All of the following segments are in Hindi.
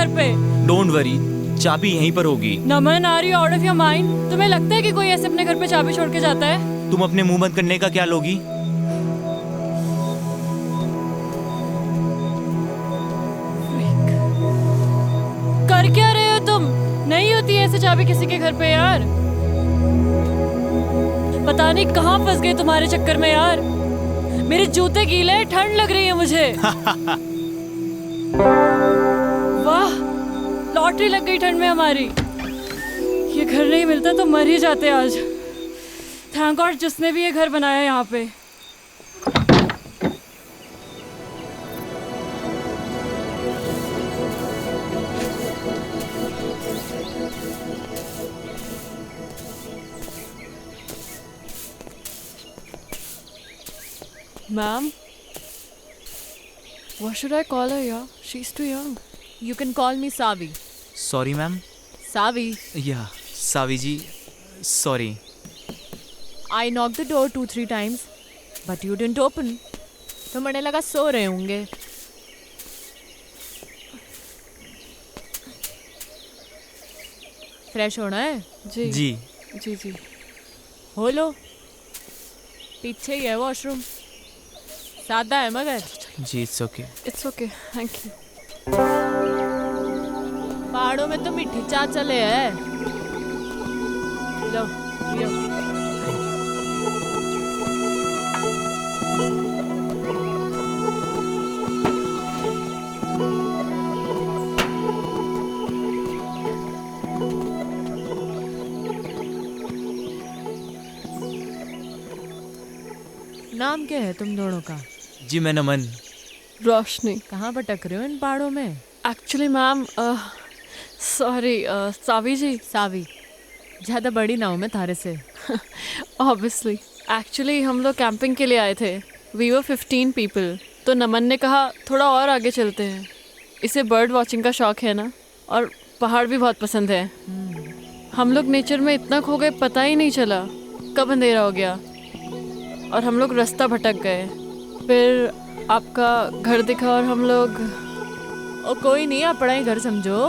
घर पे। डोंट वरी, चाबी यहीं पर होगी। Naman, are you out of your mind? तुम्हें लगता है कि कोई ऐसे अपने घर पे चाबी छोड़ के जाता है? तुम अपने मुंह बंद करने का क्या लोगी? कर क्या रहे हो तुम? नहीं होती ऐसे चाबी किसी के घर पे यार। पता नहीं कहाँ फंस गए तुम्हारे चक्कर में यार। मेरे जूते गीले, ठंड लग रही है मुझे। वाह, लॉटरी लग गई ठंड में हमारी। ये घर नहीं मिलता तो मर ही जाते आज। थैंक गॉड जिसने भी ये घर बनाया यहाँ पे। Ma'am, what should I call her? Yeah, she's too young. You can call me Savi. Sorry ma'am. Savi, या सावी जी, sorry. I knocked the door 2-3 times, but you didn't open. तो मैंने लगा सो रहे होंगे। फ्रेश होना है? जी जी जी जी। हो लो, पीछे ही है वॉशरूम। सादा है मगर। जी, it's okay. It's okay, thank you. पहाड़ों में तो मीठी चाय चले है। लो पियो। नाम क्या है तुम दोनों का? जी मैं नमन। रोशनी। कहाँ भटक रहे हो इन पहाड़ों में? एक्चुअली मैम, सॉरी, सावी जी। सावी, ज़्यादा बड़ी ना हूँ मैं थारे से। ऑब्वियसली। एक्चुअली हम लोग कैंपिंग के लिए आए थे। We were 15 people. तो नमन ने कहा थोड़ा और आगे चलते हैं। इसे बर्ड वॉचिंग का शौक है ना, और पहाड़ भी बहुत पसंद है। हम लोग नेचर में इतना खो गए, पता ही नहीं चला कब अंधेरा हो गया और हम लोग रास्ता भटक गए। फिर आपका घर दिखा और हम लोग। ओ कोई नहीं, अपना ही घर समझो।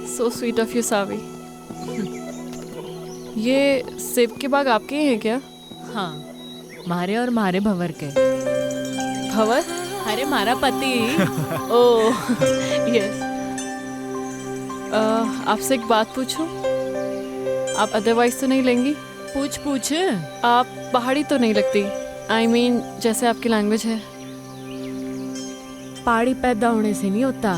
सो स्वीट ऑफ यू सावी। ये सेब के बाग आपके ही हैं क्या? हाँ, मारे और मारे भंवर के। भंवर? अरे मारा पति। Oh yes. आपसे एक बात पूछूं? आप अदरवाइज तो नहीं लेंगी? पूछ पूछ। आप पहाड़ी तो नहीं लगती। आई मीन जैसे आपकी लैंग्वेज है। पहाड़ी पैदा होने से नहीं होता,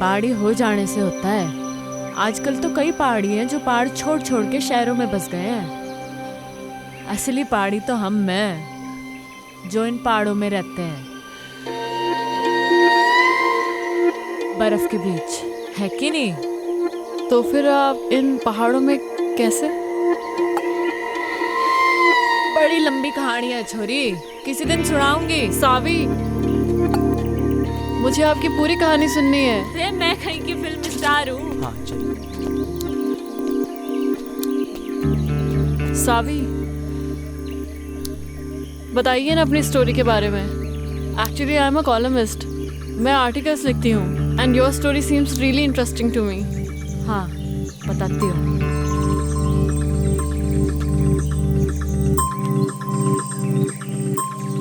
पहाड़ी हो जाने से होता है। आजकल तो कई पहाड़ी हैं जो पहाड़ छोड़ छोड़ के शहरों में बस गए हैं। असली पहाड़ी तो हम हैं जो इन पहाड़ों में रहते हैं, बर्फ के बीच, है कि नहीं? तो फिर आप इन पहाड़ों में कैसे? बड़ी लंबी कहानी है छोरी, किसी दिन सुनाऊंगी। सावी, मुझे आपकी पूरी कहानी सुननी है। अरे मैं कहीं की फिल्म स्टार हूँ। हाँ चलिए। सावी, बताइए ना अपनी स्टोरी के बारे में। Actually I am a columnist. मैं आर्टिकल्स लिखती हूँ and your story seems really interesting to me. हाँ बताती हूँ।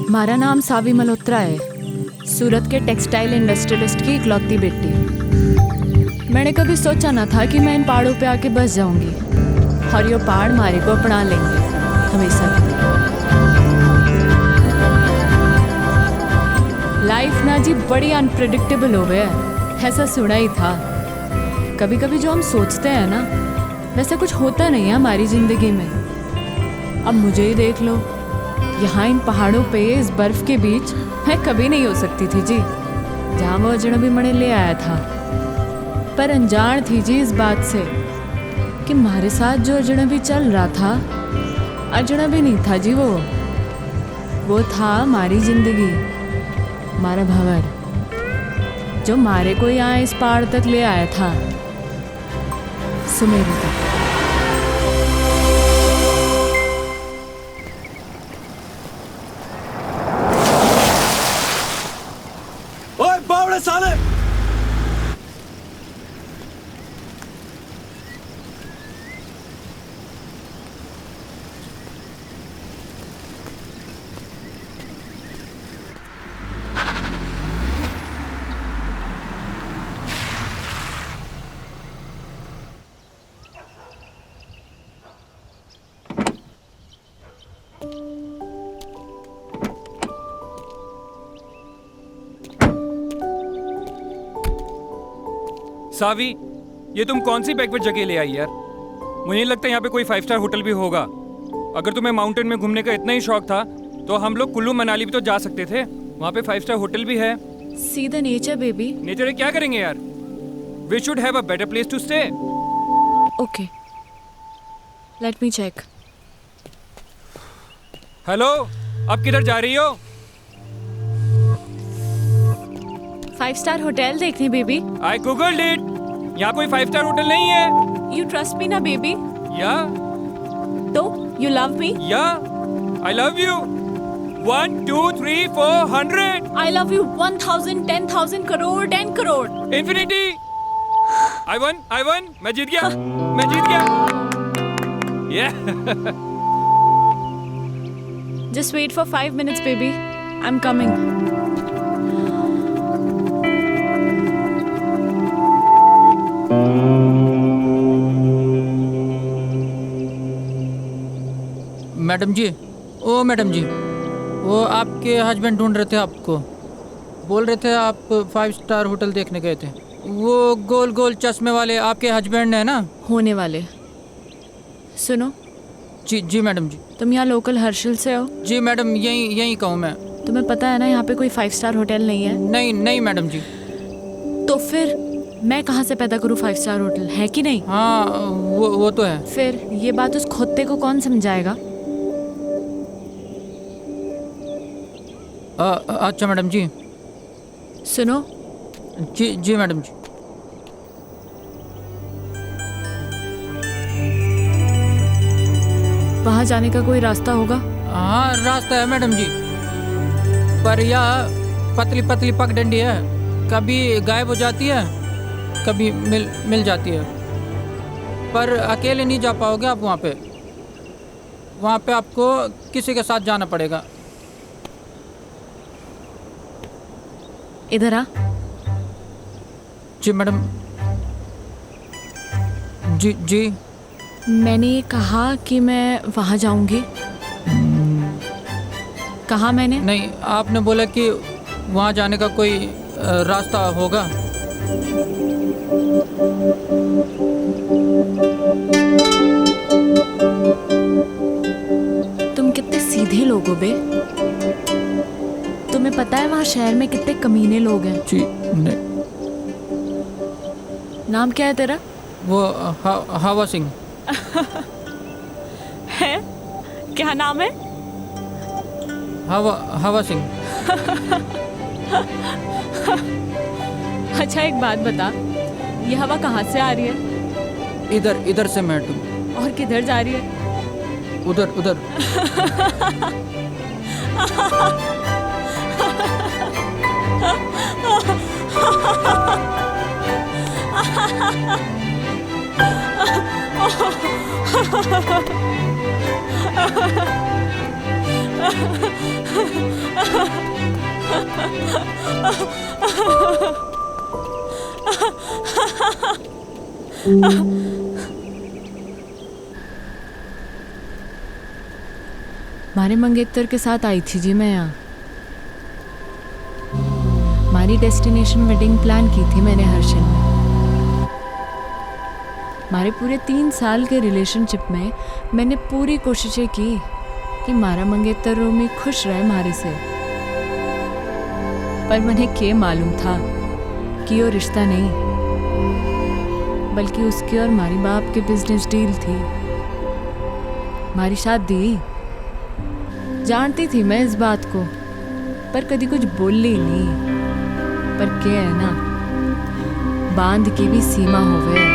हमारा नाम सावी मल्होत्रा है, सूरत के टेक्सटाइल इंडस्ट्रियलिस्ट की इकलौती बेटी। मैंने कभी सोचा ना था कि मैं इन पहाड़ों पे आके बस जाऊंगी और ये पहाड़ हमारे को अपना लेंगे हमेशा के लिए। लाइफ ना जी बड़ी अनप्रेडिक्टेबल हो गया है, ऐसा सुना ही था। कभी कभी जो हम सोचते हैं ना, वैसा कुछ होता नहीं है हमारी ज़िंदगी में। अब मुझे ही देख लो, यहाँ इन पहाड़ों पे इस बर्फ़ के बीच मैं कभी नहीं हो सकती थी जी, जहाँ वो अजनबी मणे ले आया था। पर अनजान थी जी इस बात से कि हमारे साथ जो अजनबी चल रहा था, अजनबी नहीं था जी, वो था हमारी ज़िंदगी, हमारा भंवर, जो हमारे को यहाँ इस पहाड़ तक ले आया था, सुमेरु तक। ओए बावड़े साले, सावी, ये तुम कौन सी बैकवर्ड जगह ले आई यार? मुझे नहीं लगता यहाँ पे कोई 5 स्टार होटल भी होगा। अगर तुम्हें माउंटेन में घूमने का इतना ही शौक था तो हम लोग कुल्लू मनाली भी तो जा सकते थे। वहाँ पे 5 स्टार होटल भी है। See the nature baby. Nature में क्या करेंगे यार? We should have a better place to stay. Okay, let me check. Hello, अब किधर जा रही हो? 5 स्टार होटल देखने बेबी। I googled it. यहाँ कोई 5 स्टार होटल नहीं है। यू ट्रस्ट मी ना बेबी? या तो यू लव मी? या I love you. 1 2 3 4 100 I love you 1000, 10,000 crore, 10 crore. Infinity. I won. मैं जीत गया। Yeah. Just wait for 5 minutes, baby. I'm coming. Madam ji, ओ मैडम जी, वो आपके हस्बैंड ढूंढ रहे थे आपको। बोल रहे थे आप 5 स्टार होटल देखने गए थे। वो गोल गोल चश्मे वाले आपके हस्बैंड है ना? होने वाले। सुनो, जी मैडम जी। तुम यहाँ लोकल हर्षल से हो? जी मैडम, यहीं कहूँ मैं। तुम्हें पता है ना यहाँ पे कोई 5 स्टार होटल नहीं है? नहीं मैडम जी। तो फिर मैं कहाँ से पैदा करूँ 5 स्टार होटल, है कि नहीं? हाँ, वो तो है। फिर ये बात उस खोते को कौन समझाएगा? अच्छा मैडम जी। सुनो, जी मैडम जी। वहाँ जाने का कोई रास्ता होगा? हाँ, रास्ता है मैडम जी, पर यह पतली पतली पगडंडी है। कभी गायब हो जाती है, कभी मिल जाती है। पर अकेले नहीं जा पाओगे आप वहाँ पे। वहाँ पे आपको किसी के साथ जाना पड़ेगा। इधर आ। जी मैडम। जी। मैंने ये कहा कि मैं वहाँ जाऊंगी। कहा मैंने? नहीं, आपने बोला कि वहाँ जाने का कोई रास्ता होगा। तुम कितने सीधे लोग हो बे। तुम्हें पता है वहाँ शहर में कितने कमीने लोग हैं? जी नहीं। नाम क्या है तेरा? वो हवा सिंह है? क्या नाम है? हवा सिंह। अच्छा एक बात बता, ये हवा कहाँ से आ रही है? इधर से मैडम। और किधर जा रही है? उधर। मारे मंगेतर के साथ आई थी जी मैं यहाँ। हमारी डेस्टिनेशन वेडिंग प्लान की थी मैंने हर्षल में। हमारे पूरे 3 साल के रिलेशनशिप में मैंने पूरी कोशिशें की कि मारा मंगेतर रोमी खुश रहे हमारे से। पर मुझे क्या मालूम था कि वो रिश्ता नहीं, बल्कि उसके और हमारी बाप के बिजनेस डील थी। हमारी शादी जानती थी मैं इस बात को, पर कभी कुछ बोली नहीं। पर क्या है ना, बांध की भी सीमा होवे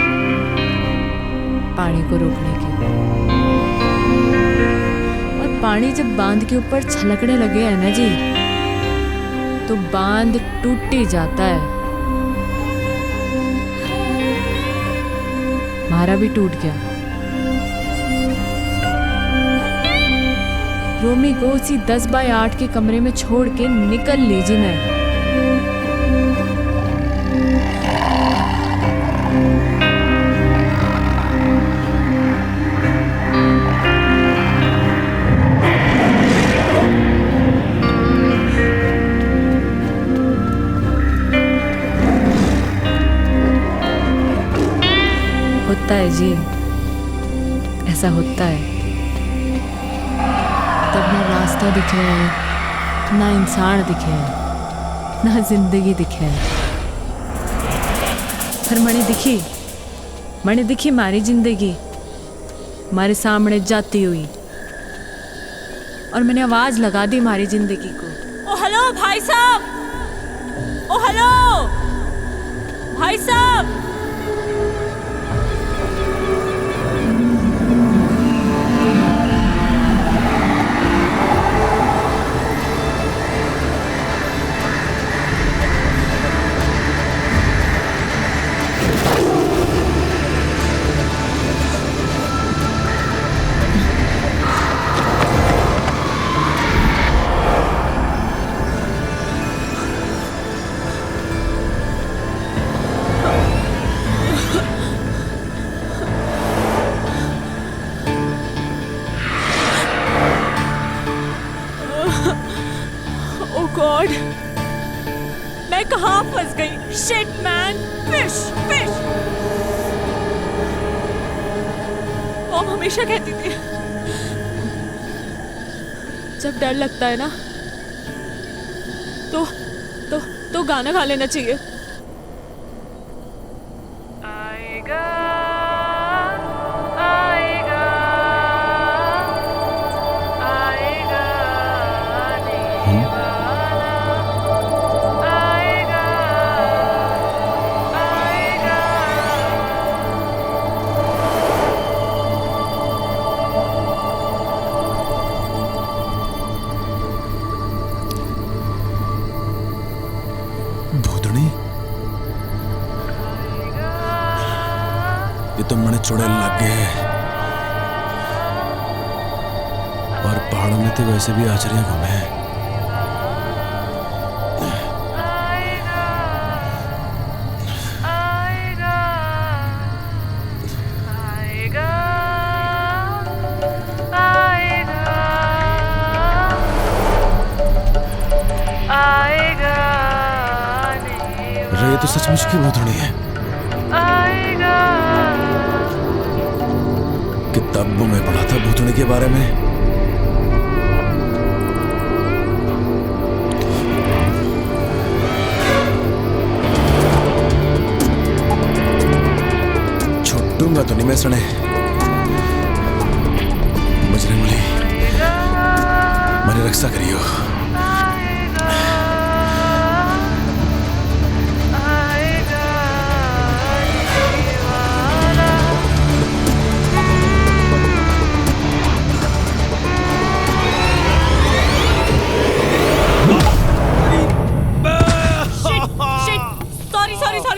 पानी को रोकने की। और पानी जब बांध के ऊपर छलकने लगे है ना जी, तो बांध टूट ही जाता है। हमारा भी टूट गया। रोमी को उसी 10 बाय 8 के कमरे में छोड़ के निकल लीजिए मैं। होता है जी, ऐसा होता है। तब ना रास्ता दिखे है, ना इंसान दिखे है, ना जिंदगी दिखे है। पर मैंने दिखी मारी जिंदगी हमारे सामने जाती हुई, और मैंने आवाज लगा दी मारी जिंदगी को। ओ हेलो भाई साहब, ओ हेलो भाई साहब। गॉड, मैं कहाँ फंस गई? Shit man, fish fish. Mom हमेशा कहती थी जब डर लगता है ना तो गाना गा लेना चाहिए। आएगा आएगा आएगा भूतनी, ये तो मने चुड़ैल लग गए हैं। और पहाड़ों में तो वैसे भी आचरियां कम है। ये तो सचमुच की भूतनी है। किताबों में पढ़ा था भूतनी के बारे में। छुट्टूंगा तो नहीं मैं सुने। बजरंगबली, मेरी रक्षा करियो।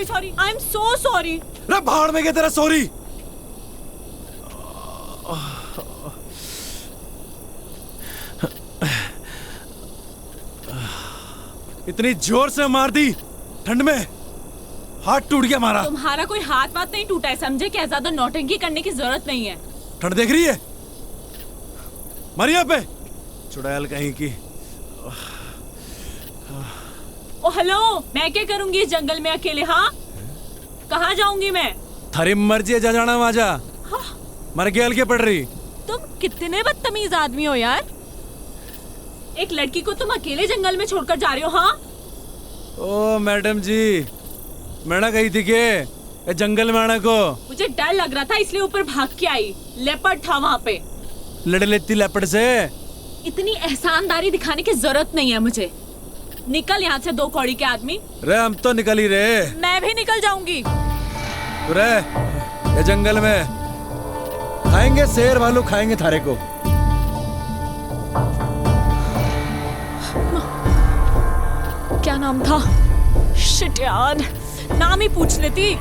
Sorry, I'm so sorry. रे भाड़ में गया तेरा सॉरी। इतनी जोर से मार दी ठंड में, हाथ टूट गया हमारा। तुम्हारा कोई हाथ वाथ नहीं टूटा है, समझे? क्या ज्यादा नौटंकी करने की जरूरत नहीं है। ठंड देख रही है मर यहाँ पे, चुड़ैल कहीं की। ओ हेलो, मैं क्या करूंगी इस जंगल में अकेले? हाँ, कहाँ जाऊंगी मैं? थारी मर्जी है, जा जाना वहां जा। हाँ? मर के हल्के पड़ रही। तुम कितने बदतमीज आदमी हो यार। एक लड़की को तुम अकेले जंगल में छोड़कर जा रहे हो? हाँ? ओ मैडम जी, मैंने कही थी कि जंगल में आने को। मुझे डर लग रहा था इसलिए ऊपर भाग के आई। लेपर्ड था वहाँ पे। लड़ लेती लेपर्ड से। इतनी एहसानदारी दिखाने की जरूरत नहीं है मुझे। निकल यहाँ से, दो कौड़ी के आदमी। रे हम तो निकल ही रहे। मैं भी निकल जाऊंगी। रे ये जंगल में खाएंगे, शेर भालू खाएंगे थारे को। क्या नाम था? शिट यार, नाम ही पूछ लेती।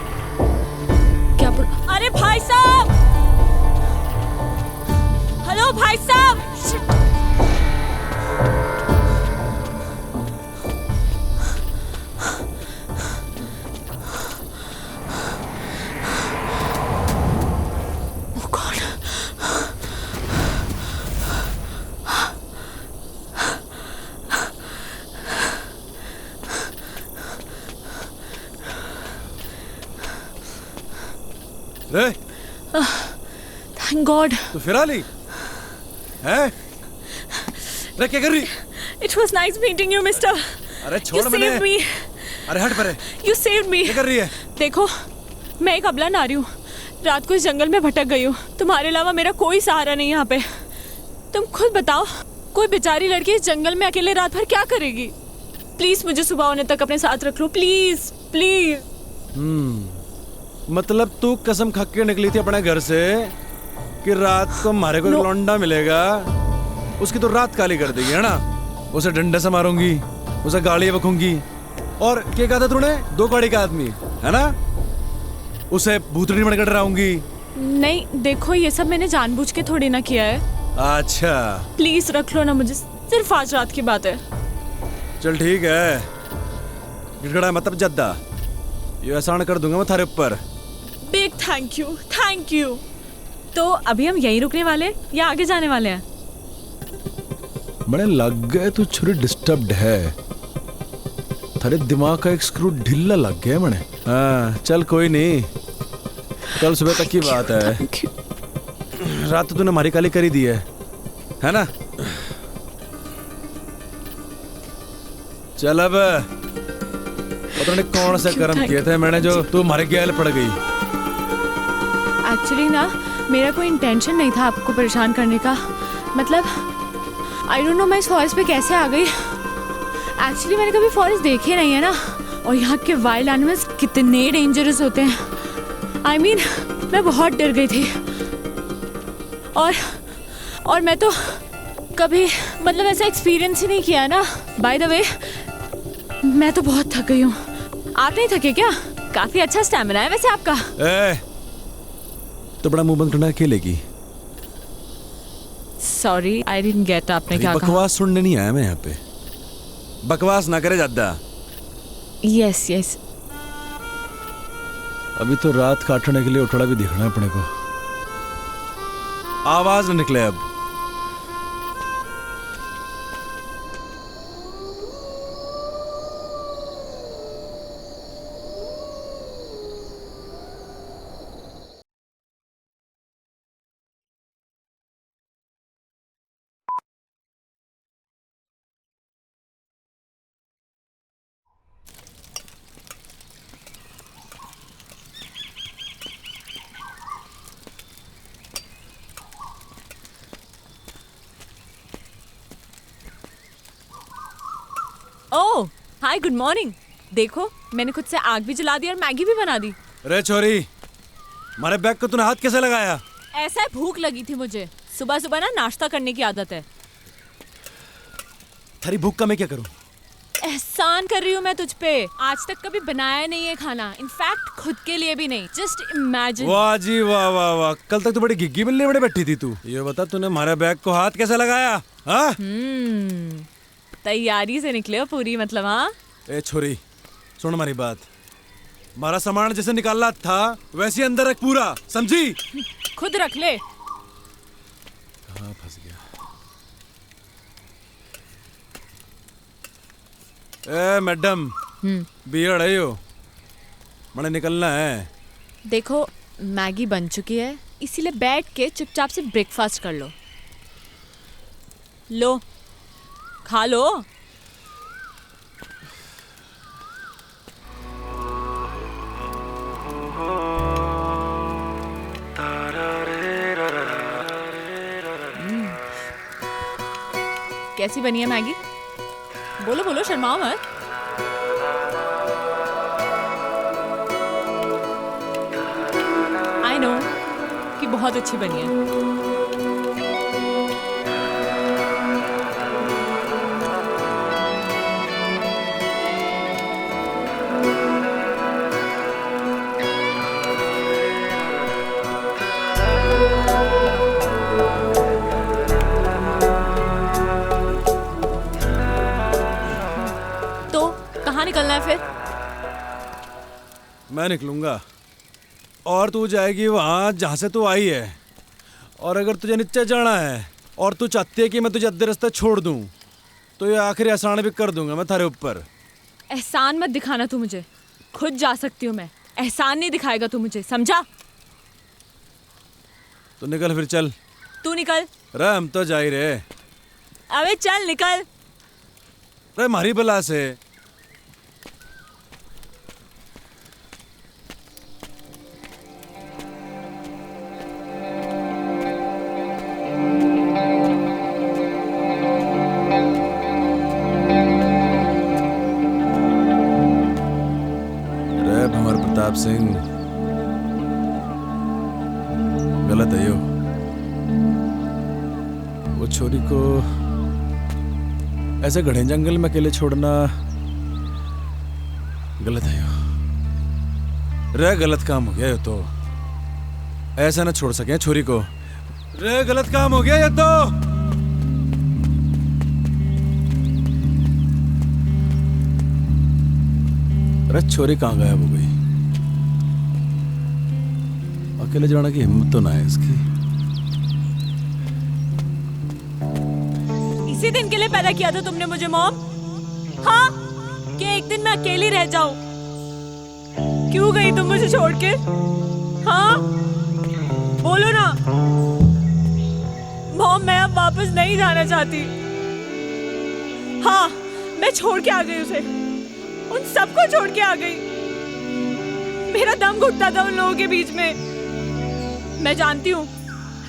क्या अरे भाई साहब, हेलो भाई साहब। शिट। रे थैंक गॉड। तो फिर आ ली हैं? अरे क्या कर रही? It was nice meeting you mister. अरे यू छोड़ मैंने। Saved me. अरे हट परे। You saved me. क्या कर रही है? देखो, मैं एक अबला नारी हूँ, रात को इस जंगल में भटक गई हूँ। तुम्हारे अलावा मेरा कोई सहारा नहीं यहाँ पे। तुम खुद बताओ, कोई बेचारी लड़की इस जंगल में अकेले रात भर क्या करेगी? प्लीज मुझे सुबह होने तक अपने साथ रख लो, प्लीज प्लीज। मतलब तू कसम खा के निकली थी अपने घर से कि रात को हमारे को एक लौंडा मिलेगा, उसकी तो रात काली कर देगी, है ना? उसे डंडे से मारूंगी, उसे गाड़ी बकूंगी, और क्या कहा था तूने? 2 गाड़ी का आदमी, है ना? उसे भूतनी बनकर डराऊंगी। नहीं देखो, ये सब मैंने जानबूझ के थोड़ी ना किया है। अच्छा प्लीज रख लो ना मुझे, सिर्फ आज रात की बात है। चल ठीक है, गिड़गड़ा मतलब जद्दा, ये एहसान कर दूंगा मैं थारे ऊपर। Big thank you, thank you. तो अभी हम यहीं रुकने वाले हैं या आगे जाने वाले हैं? बड़े लग गए तू छुरी डिस्टर्ब्ड है, थारे दिमाग का एक स्क्रू ढीला लग गया मने। हाँ चल कोई नहीं, कल सुबह तक की बात है। रात तो तूने हमारी काली करी दी है ना? चल अब पता नहीं कौन से कर्म किए थे मैंने जो तू हमारे गैल पड़ गई। एक्चुअली ना, मेरा कोई इंटेंशन नहीं था आपको परेशान करने का। मतलब आई डोंट नो मैं इस फॉरेस्ट पे कैसे आ गई। एक्चुअली मैंने कभी फॉरेस्ट देखे नहीं है ना, और यहाँ के वाइल्ड एनिमल्स कितने डेंजरस होते हैं। आई मीन मैं बहुत डर गई थी, और मैं तो कभी मतलब ऐसा एक्सपीरियंस ही नहीं किया ना। बाय द वे, मैं तो बहुत थक गई हूँ। आप नहीं थके क्या? काफी अच्छा स्टैमिना है वैसे आपका। तो बड़ा मुंह बंद करना अकेले की। सॉरी आई डिडंट गेट, आपने क्या कहा? बकवास सुनने नहीं आया मैं यहाँ पे, बकवास ना करे ज्यादा। Yes yes. अभी तो रात काटने के लिए उठड़ा भी दिखना है अपने को, आवाज न निकले अब। ओह हाय, गुड मॉर्निंग। देखो मैंने खुद से आग भी जला दी और मैगी भी बना दी। रे छोरी, हमारे बैग को तूने हाथ कैसे लगाया? ऐसा है, भूख लगी थी मुझे। सुबह सुबह ना नाश्ता करने की आदत है। थारी भूख का मैं क्या करूं? एहसान कर रही हूँ मैं तुझ पे। आज तक कभी बनाया नहीं है खाना, इनफैक्ट खुद के लिए भी नहीं। Just imagine. वाह जी वाह वाह वाह, कल तक तो बड़ी गिग्गी बिल्ली बड़े बैठी थी तू। ये बता तूने हमारे बैग को हाथ कैसे लगाया? हाँ? तैयारी से निकले हो पूरी, मतलब। हाँ ए छोरी सुन हमारी बात, हमारा सामान जैसे निकालना था वैसे ही अंदर रख पूरा, समझी? खुद रख ले। कहाँ फंस गया? ए मैडम, बियर है यो, मैंने निकलना है। देखो मैगी बन चुकी है, इसीलिए बैठ के चुपचाप से ब्रेकफास्ट कर लो। लो खा लो। कैसी बनी है मैगी? बोलो बोलो, शर्माओ मत। आई नो कि बहुत अच्छी बनी है। तो कहाँ निकलना है फिर? मैं निकलूंगा और तू जाएगी वहां जहां से तू आई है। और अगर तुझे नीचे जाना है और तू चाहती है कि मैं तुझे अद्धे रास्ते छोड़ दूं, तो ये आखिरी एहसान भी कर दूंगा मैं थारे ऊपर। एहसान मत दिखाना तू मुझे, खुद जा सकती हूँ मैं। एहसान नहीं दिखाएगा तू मुझे, समझा? तो निकल फिर चल। तू निकल। रे हम तो जा ही रहे। अबे चल निकल। रे मारी बला से। रे भंवर प्रताप सिंह, गलत है यो। वो छोरी को ऐसे घने जंगल में अकेले छोड़ना गलत है यो। रे गलत काम हो गया ये तो। ऐसा ना छोड़ सके छोरी को। रे गलत काम हो गया ये तो। रे छोरी कहाँ गायब हो गई? अकेले जाने की हिम्मत तो ना है इसकी। इसी दिन के लिए पैदा किया था तुमने मुझे मॉम? हाँ, कि एक दिन मैं अकेली रह जाऊं। क्यों गई तुम मुझे छोड़ के? हाँ, बोलो ना। मॉम, मैं अब वापस नहीं जाना चाहती। हाँ, मैं छोड़ के आ गई उसे, उन सबको छोड़ के आ गई। मेरा दम घुटता था उन लोगों के बीच में। मैं जानती हूँ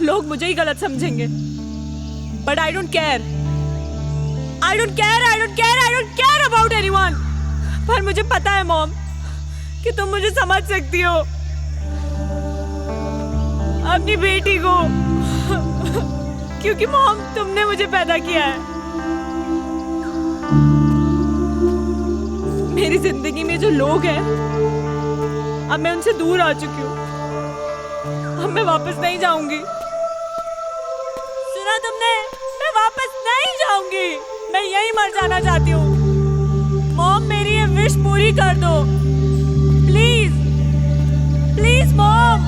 लोग मुझे ही गलत समझेंगे, but I don't care. I don't care about anyone. पर मुझे पता है मॉम कि तुम मुझे समझ सकती हो, अपनी बेटी को। क्योंकि मॉम, तुमने मुझे पैदा किया है। मेरी जिंदगी में जो लोग हैं, अब मैं उनसे दूर आ चुकी हूँ। अब मैं वापस नहीं जाऊंगी। सुना तुमने? मैं वापस नहीं जाऊंगी। मैं यहीं मर जाना चाहती हूँ। मॉम, मेरी ये विश पूरी कर दो, प्लीज प्लीज मॉम।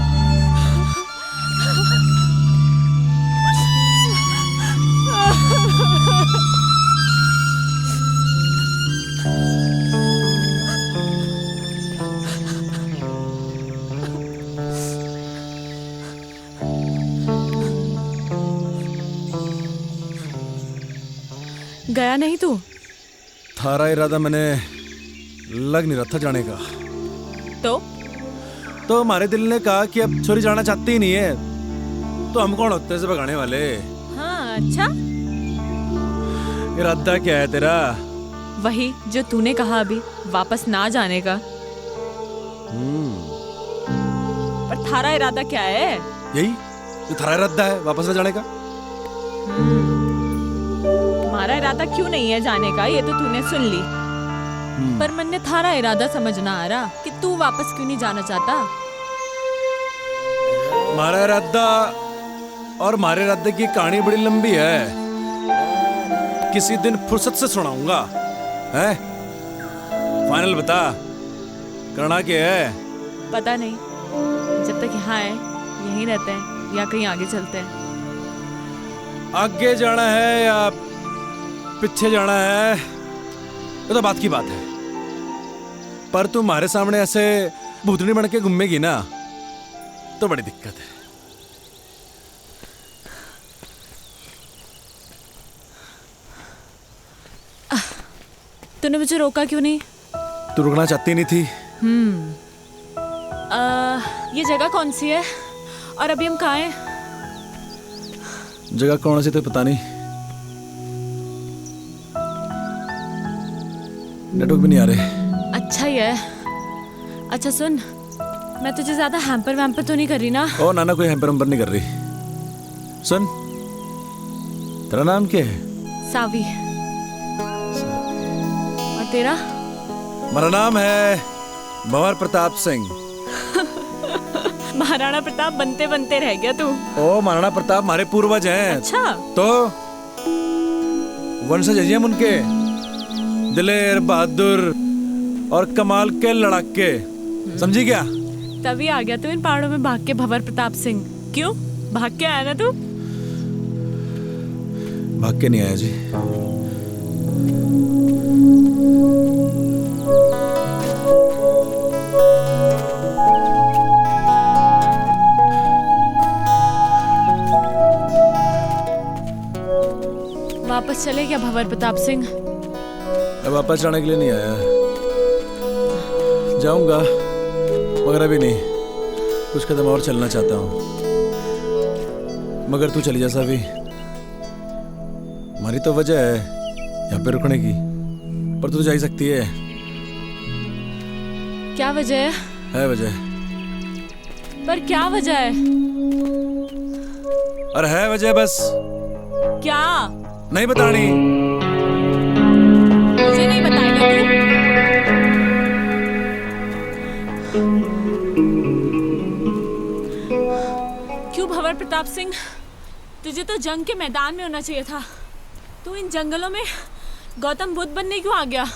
गया नहीं तू? थारा इरादा मैंने लग नहीं रहा था जाने का। तो हमारे दिल ने कहा कि अब छोरी जाना चाहती ही नहीं है, तो हम कौन होते हैं इसे भगाने वाले? हाँ, अच्छा। इरादा क्या है तेरा? वही जो तूने कहा अभी, वापस ना जाने का। पर थारा इरादा क्या है? यही जो थारा इरादा है, वापस न जाने का। हमारा इरादा क्यों नहीं है जाने का, ये तो तूने सुन ली। पर मन ने थारा इरादा समझ ना आ रहा कि तू वापस क्यों नहीं जाना चाहता। हमारा इरादा और हमारे इरादे की कहानी बड़ी लंबी है, किसी दिन फुर्सत से सुनाऊंगा। है फाइनल बता, करना क्या है? पता नहीं, जब तक यहाँ है यहीं रहते हैं या कहीं आगे चलते हैं। आगे जाना है या पीछे जाना है, ये तो बात की बात है। पर तू हमारे सामने ऐसे भूतनी बन के घूमेगी ना, तो बड़ी दिक्कत है। तूने मुझे रोका क्यों नहीं? तू रुकना चाहती नहीं थी। ये जगह कौन सी है और अभी हम कहाँ हैं? जगह कौन सी तो पता नहीं, नेटवर्क भी नहीं आ रहे। अच्छा ही है। अच्छा सुन, मैं तुझे ज्यादा हैम्पर वैम्पर तो नहीं कर रही ना? ओ नाना, कोई हैम्पर वैम्पर नहीं कर रही। सुन, तेरा नाम क्या है? सावी। और तेरा? मेरा नाम है भंवर प्रताप सिंह। महाराणा प्रताप बनते बनते रह गया तू। ओ महाराणा प्रताप हमारे पूर्वज हैं। अच्छा, तो वंशज हैं उनके, दिलेर, बहादुर और कमाल के लड़ाके। समझी क्या? तभी आ गया तू इन पहाड़ों में भाग के भंवर प्रताप सिंह। क्यों भाग के आया ना तू? भाग के नहीं आया जी। वापस चले क्या भंवर प्रताप सिंह? मैं वापस जाने के लिए नहीं आया, जाऊंगा मगर अभी नहीं, कुछ कदम और चलना चाहता हूँ। मगर तू चली जा सावी, हमारी तो वजह है यहाँ पे रुकने की, पर तू जा ही सकती है। क्या वजह है वजह, पर क्या वजह है? अरे है वजह, बस क्या? नहीं बतानी। मुझे नहीं बताएगा तू? क्यों भंवर प्रताप सिंह, तुझे तो जंग के मैदान में होना चाहिए था। तू इन जंगलों में गौतम बुद्ध बनने क्यों आ गया?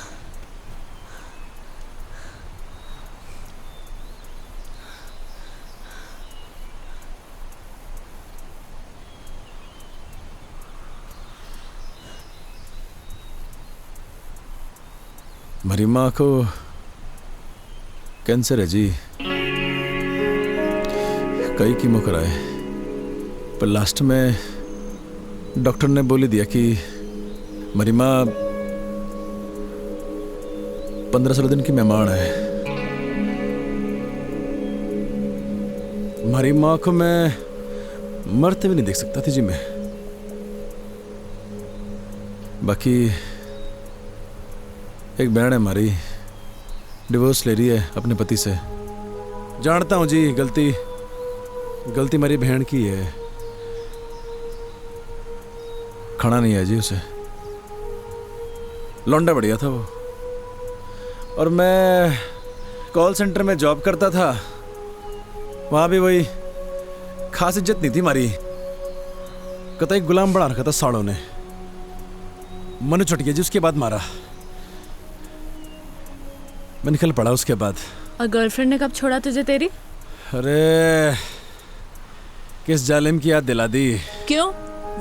मेरी माँ को कैंसर है जी, कई कीमो कराए, पर लास्ट में डॉक्टर ने बोली दिया कि मेरी माँ 15-16 दिन की मेहमान है। हमारी माँ को मैं मरते भी नहीं देख सकता थी जी मैं। बाकी एक बहन है हमारी, डिवोर्स ले रही है अपने पति से। जानता हूँ जी, गलती मेरी बहन की है, खाना नहीं है जी उसे। लौंडा बढ़िया था वो, और मैं कॉल सेंटर में जॉब करता था, वहाँ भी वही खास इज्जत नहीं थी हमारी, कतई गुलाम बना रखा था साड़ों ने। मनु चट गया जी, उसके बाद मारा, मैं निकल पड़ा उसके बाद। और गर्लफ्रेंड ने कब छोड़ा तुझे तेरी? अरे किस जालिम की याद दिला दी। क्यों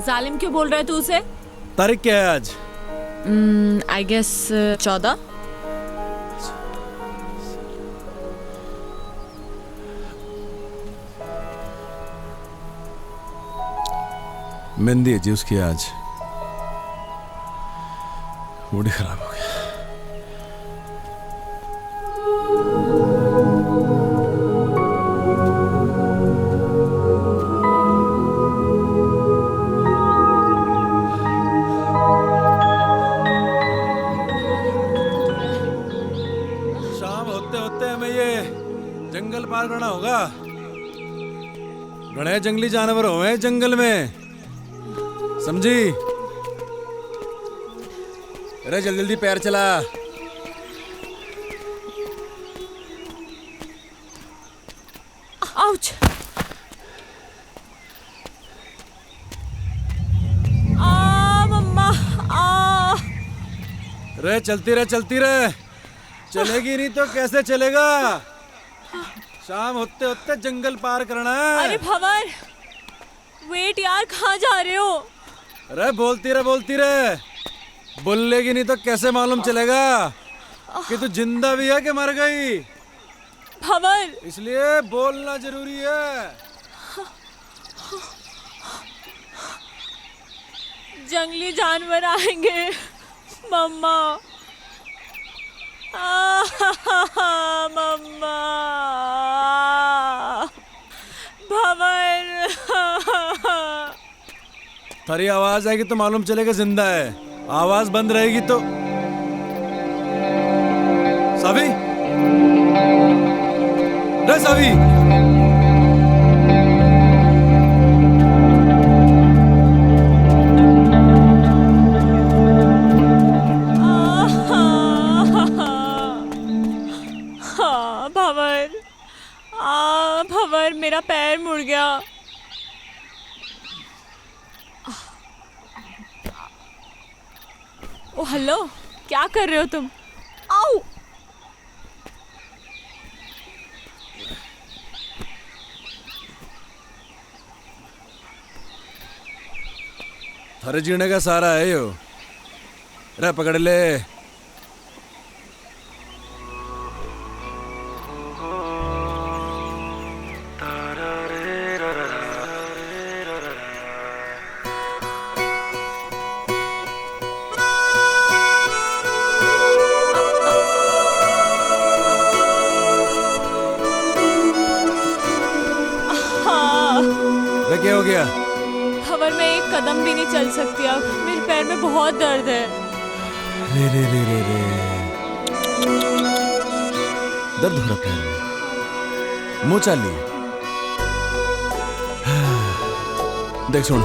जालिम क्यों बोल रहा है तू उसे? तारीख क्या है आज? I guess 14। मेहंदी है जी उसकी आज, मूड ही खराब हो गया। शाम होते होते हमें ये जंगल पार करना होगा। घने जंगली जानवर हुए जंगल में, समझी? अरे जल्दी जल्दी पैर चला। आउच! आ मम्मा आ! रे चलती रहे, चलेगी नहीं तो कैसे चलेगा? शाम होते होते जंगल पार करना है। अरे भंवर, वेट यार, कहाँ जा रहे हो? अरे बोलती रहे, बोलेगी नहीं तो कैसे मालूम चलेगा कि तू जिंदा भी है कि मर गई? भंवर, इसलिए बोलना जरूरी है। जंगली जानवर आएंगे मम्मा। मम्मा, भंवर। थारी आवाज आएगी तो मालूम चलेगा जिंदा है, आवाज बंद रहेगी तो। सावी, रे सावी, भंवर, भंवर, मेरा पैर मुड़ गया। ओ हेलो, क्या कर रहे हो तुम? आओ! थारे जीने का सारा है यो। रे पकड़ ले। क्या हो गया? खबर मैं एक कदम भी नहीं चल सकती अब, मेरे पैर में बहुत दर्द है। रे रे रे रे रे दर्द हो रहा पैर में, मुंह चाली। देख सुन,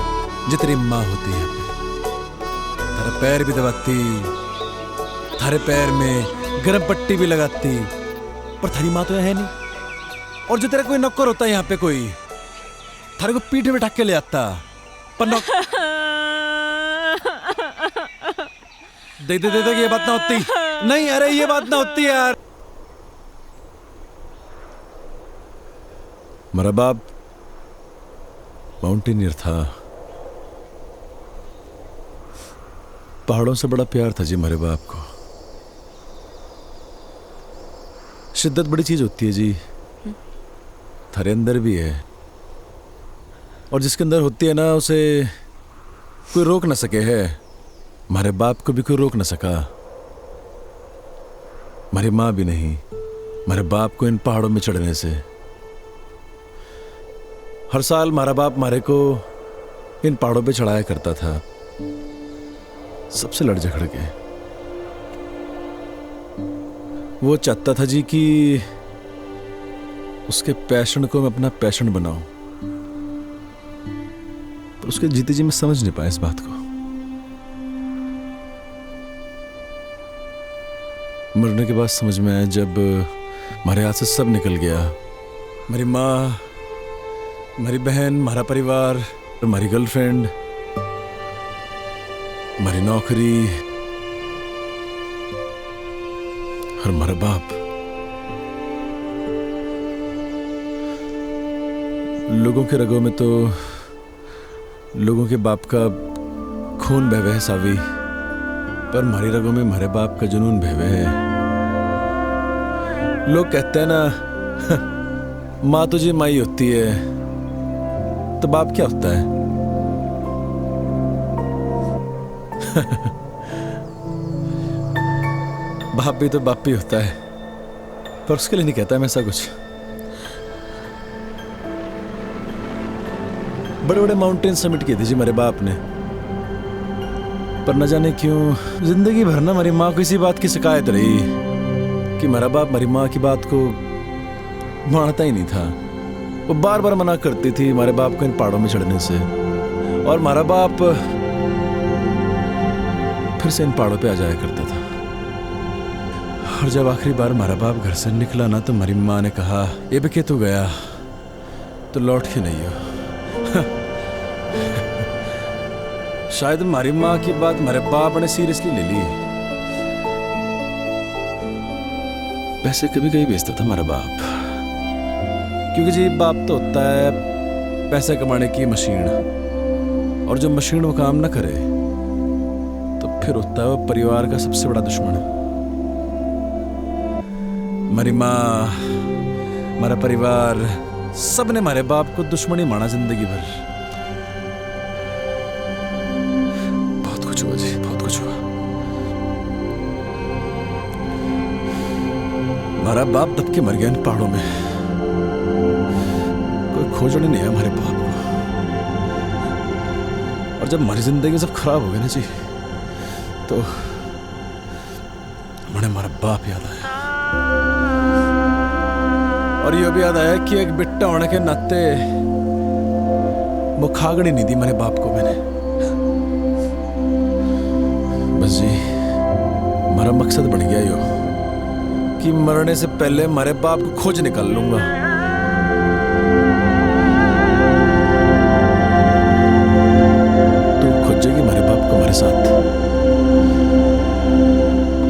जो तेरी माँ होती है तेरा पैर भी दबाती, थारे पैर में गर्म पट्टी भी लगाती, पर थारी माँ तो है नहीं। और जो तेरा कोई नौकर होता है यहाँ पे कोई, थारे को पीठ में ढक के ले आता, पर दे ये बात ना होती। नहीं अरे ये बात ना होती यार। मेरा बाप माउंटेनियर था, पहाड़ों से बड़ा प्यार था जी मेरे बाप को। शिद्दत बड़ी चीज होती है जी, थारे अंदर भी है, और जिसके अंदर होती है ना उसे कोई रोक ना सके है। हमारे बाप को भी कोई रोक ना सका, हमारी माँ भी नहीं, हमारे बाप को इन पहाड़ों में चढ़ने से। हर साल हमारा बाप हमारे को इन पहाड़ों पे चढ़ाया करता था, सबसे लड़ झगड़ के। वो चाहता था जी कि उसके पैशन को मैं अपना पैशन बनाऊं, पर उसके जीते जी मैं समझ नहीं पाया इस बात को। मरने के बाद समझ में आया जब हमारे हाथ से सब निकल गया। मेरी माँ, हमारी बहन, हमारा परिवार, हमारी गर्लफ्रेंड, हमारी नौकरी और हमारा बाप। लोगों के रगों में तो लोगों के बाप का खून बह है सावी, पर हमारी रगों में हमारे बाप का जुनून बह है। लोग कहते हैं ना माँ तुझे माई होती है, तो बाप क्या होता है? बाप भी तो बाप ही होता है, पर उसके लिए नहीं कहता मैं ऐसा कुछ। बड़े बड़े माउंटेन समिट किए थे जी मेरे बाप ने, पर न जाने क्यों जिंदगी भर ना हमारी माँ को इसी बात की शिकायत रही कि मेरा बाप हमारी माँ की बात को मानता ही नहीं था। वो बार बार मना करती थी हमारे बाप को इन पहाड़ों में चढ़ने से, और हमारा बाप फिर से इन पहाड़ों पे आ जाया करता था। और जब आखिरी बार हमारा बाप घर से निकला ना, तो हमारी माँ ने कहा ये भी तू गया तो लौट के नहीं हो। शायद हमारी माँ की बात हमारे बाप ने सीरियसली ले ली। पैसे कभी कभी बेचता था हमारा बाप, क्योंकि जी बाप तो होता है पैसे कमाने की मशीन, और जब मशीन वो काम ना करे तो फिर होता है वो परिवार का सबसे बड़ा दुश्मन। हमारी माँ, हमारा परिवार, सब ने हमारे बाप को दुश्मन ही माना जिंदगी भर। बहुत कुछ हुआ जी, बहुत कुछ हुआ। हमारा बाप दब के मर गया इन पहाड़ों में, कोई खोजने नहीं है हमारे बाप को। और जब हमारी जिंदगी सब खराब हो गई ना जी, तो मुझे हमारा बाप याद आया। और ये भी याद आया कि एक बिट्टा होने के नाते वो खागड़ी नहीं दी मेरे बाप को मैंने। बस जी हमारा मकसद बन गया यो कि मरने से पहले हमारे बाप को खोज निकाल लूंगा। तू खोजेगी हमारे बाप को हमारे साथ,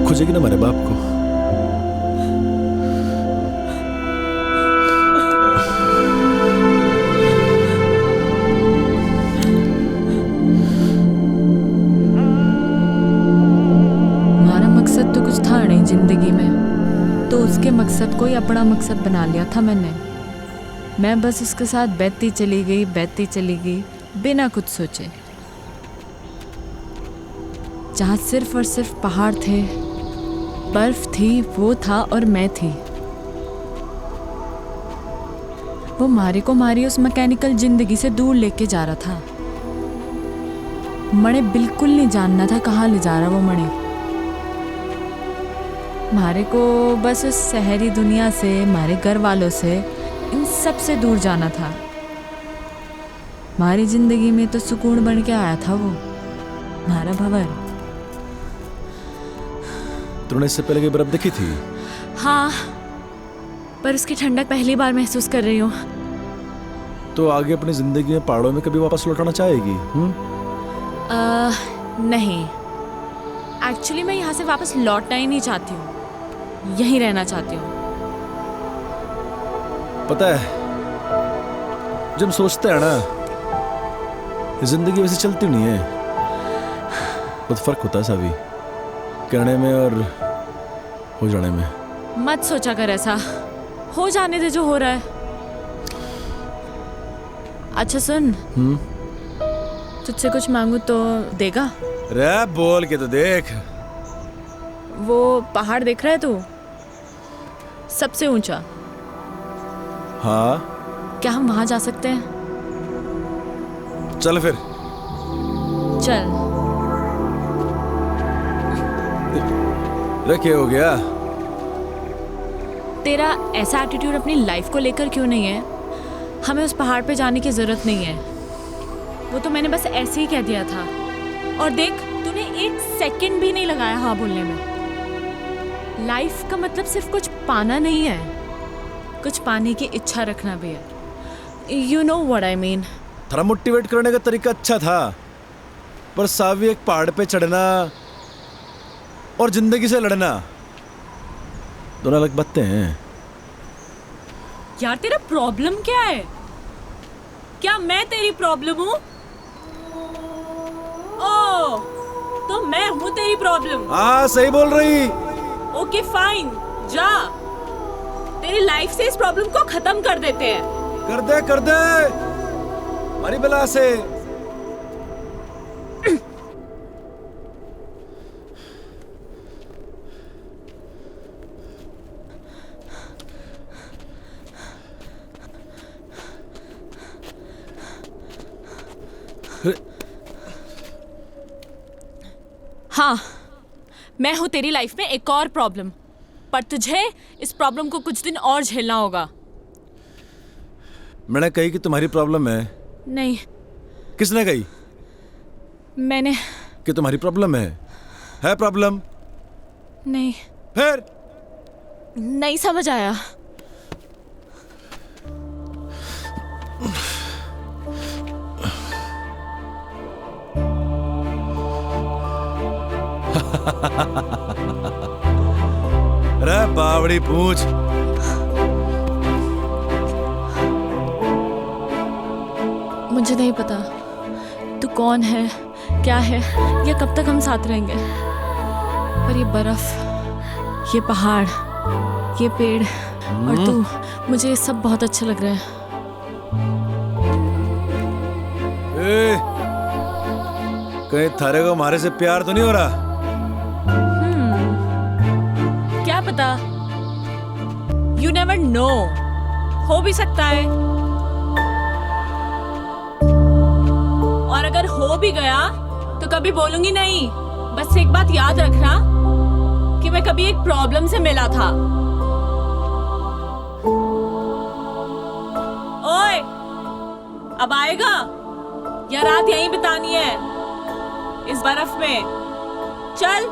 खोजेगी ना हमारे बाप को। जिंदगी में तो उसके मकसद को ही अपना मकसद बना लिया था मैंने। मैं बस उसके साथ बहती चली गई बिना कुछ सोचे। जहाँ सिर्फ और सिर्फ पहाड़ थे, बर्फ थी, वो था और मैं थी। वो मारे को मारी उस मैकेनिकल जिंदगी से दूर लेके जा रहा था। मणे बिल्कुल नहीं जानना था कहाँ ले जा रहा वो मणे। मारे को बस उस शहरी दुनिया से, मारे घर वालों से, इन सब से दूर जाना था। हमारी जिंदगी में तो सुकून बन के आया था वो, हमारा भंवर। तूने इससे पहले की बर्फ देखी थी? हाँ, पर उसकी ठंडक पहली बार महसूस कर रही हूँ। तो आगे अपनी जिंदगी में पहाड़ों में कभी वापस लौटाना चाहेगी? नहीं, एक्चुअली मैं यहाँ से वापस लौटना ही नहीं चाहती हूँ, यहीं रहना चाहती हूँ। पता है, जब हम सोचते हैं ना, जिंदगी वैसे चलती नहीं है। बहुत फर्क होता है सावी, कहने में और हो जाने में। मत सोचा कर ऐसा, हो जाने दे जो हो रहा है। अच्छा सुन, तुझसे कुछ मांगू तो देगा? रे बोल के तो देख। वो पहाड़ देख रहा है तू, सबसे ऊंचा? हाँ। क्या हम वहां जा सकते हैं? चल फिर। चल। रे क्या हो गया? तेरा ऐसा एटीट्यूड अपनी लाइफ को लेकर क्यों नहीं है? हमें उस पहाड़ पे जाने की जरूरत नहीं है, वो तो मैंने बस ऐसे ही कह दिया था। और देख, तूने 1 सेकंड भी नहीं लगाया हाँ बोलने में। लाइफ का मतलब सिर्फ कुछ पाना नहीं है, कुछ पाने की इच्छा रखना भी है। You know what I mean. थोड़ा मोटिवेट करने का तरीका अच्छा था, पर सावी एक पहाड़ पे चढ़ना और जिंदगी से लड़ना दोनों अलग बातें हैं। यार तेरा प्रॉब्लम क्या है? क्या मैं तेरी प्रॉब्लम हूँ? ओह, तो मैं हूँ तेरी प्रॉब्लम? हाँ सही बोल रही। ओके फाइन, जा, तेरी लाइफ से इस प्रॉब्लम को खत्म कर देते हैं। कर दे हमारी बला से। हाँ, मैं हूँ तेरी लाइफ में एक और प्रॉब्लम, पर तुझे इस प्रॉब्लम को कुछ दिन और झेलना होगा। मैंने कही कि तुम्हारी प्रॉब्लम है? नहीं। किसने कही? मैंने। कि तुम्हारी प्रॉब्लम है प्रॉब्लम? नहीं। फिर? नहीं समझ आया। अरे बावड़ी पूछ। मुझे नहीं पता तू कौन है, क्या है, या कब तक हम साथ रहेंगे, पर ये बर्फ, ये पहाड़, ये पेड़ और तू, मुझे ये सब बहुत अच्छा लग रहा है। कहीं थारे को हमारे से प्यार तो नहीं हो रहा? क्या पता, यू नेवर नो, हो भी सकता है। और अगर हो भी गया तो कभी बोलूंगी नहीं। बस एक बात याद रखना कि मैं कभी एक प्रॉब्लम से मिला था। ओए, अब आएगा या रात यहीं बितानी है इस बर्फ में? चल।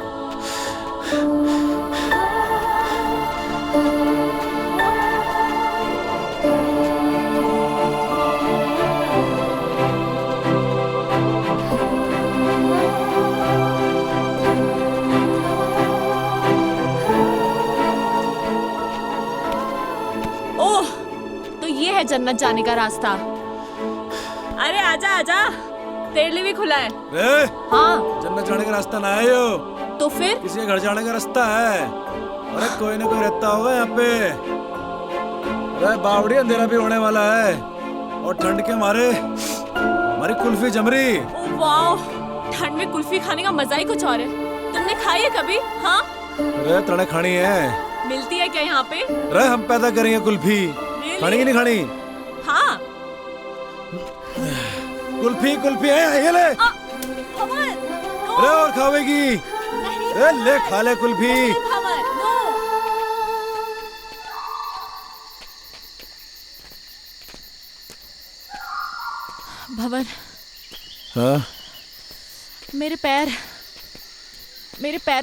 ओह, तो ये है जन्नत जाने का रास्ता। अरे आजा आजा, तेरे लिए भी खुला है। हाँ, जन्नत जाने का रास्ता ना है यो, तो फिर किसी के घर जाने का रास्ता है। अरे कोई ना कोई रहता होगा यहाँ पे। अरे बावड़ी, अंधेरा भी होने वाला है और ठंड के मारे हमारी कुल्फी जम रही। ओह वाओ, ठंड में कुल्फी खाने का मजा ही कुछ और है। तुमने खाई है कभी? हाँ, अरे तड़े खानी है। मिलती है क्या यहाँ पे? अरे हम पैदा करेंगे कुल्फी, खानी की नहीं खानी? कुल्फी कुल्फी है, ये ले। अरे और खावेगी? अरे ले खा ले कुल्फी। भंवर, हाँ मेरे पैर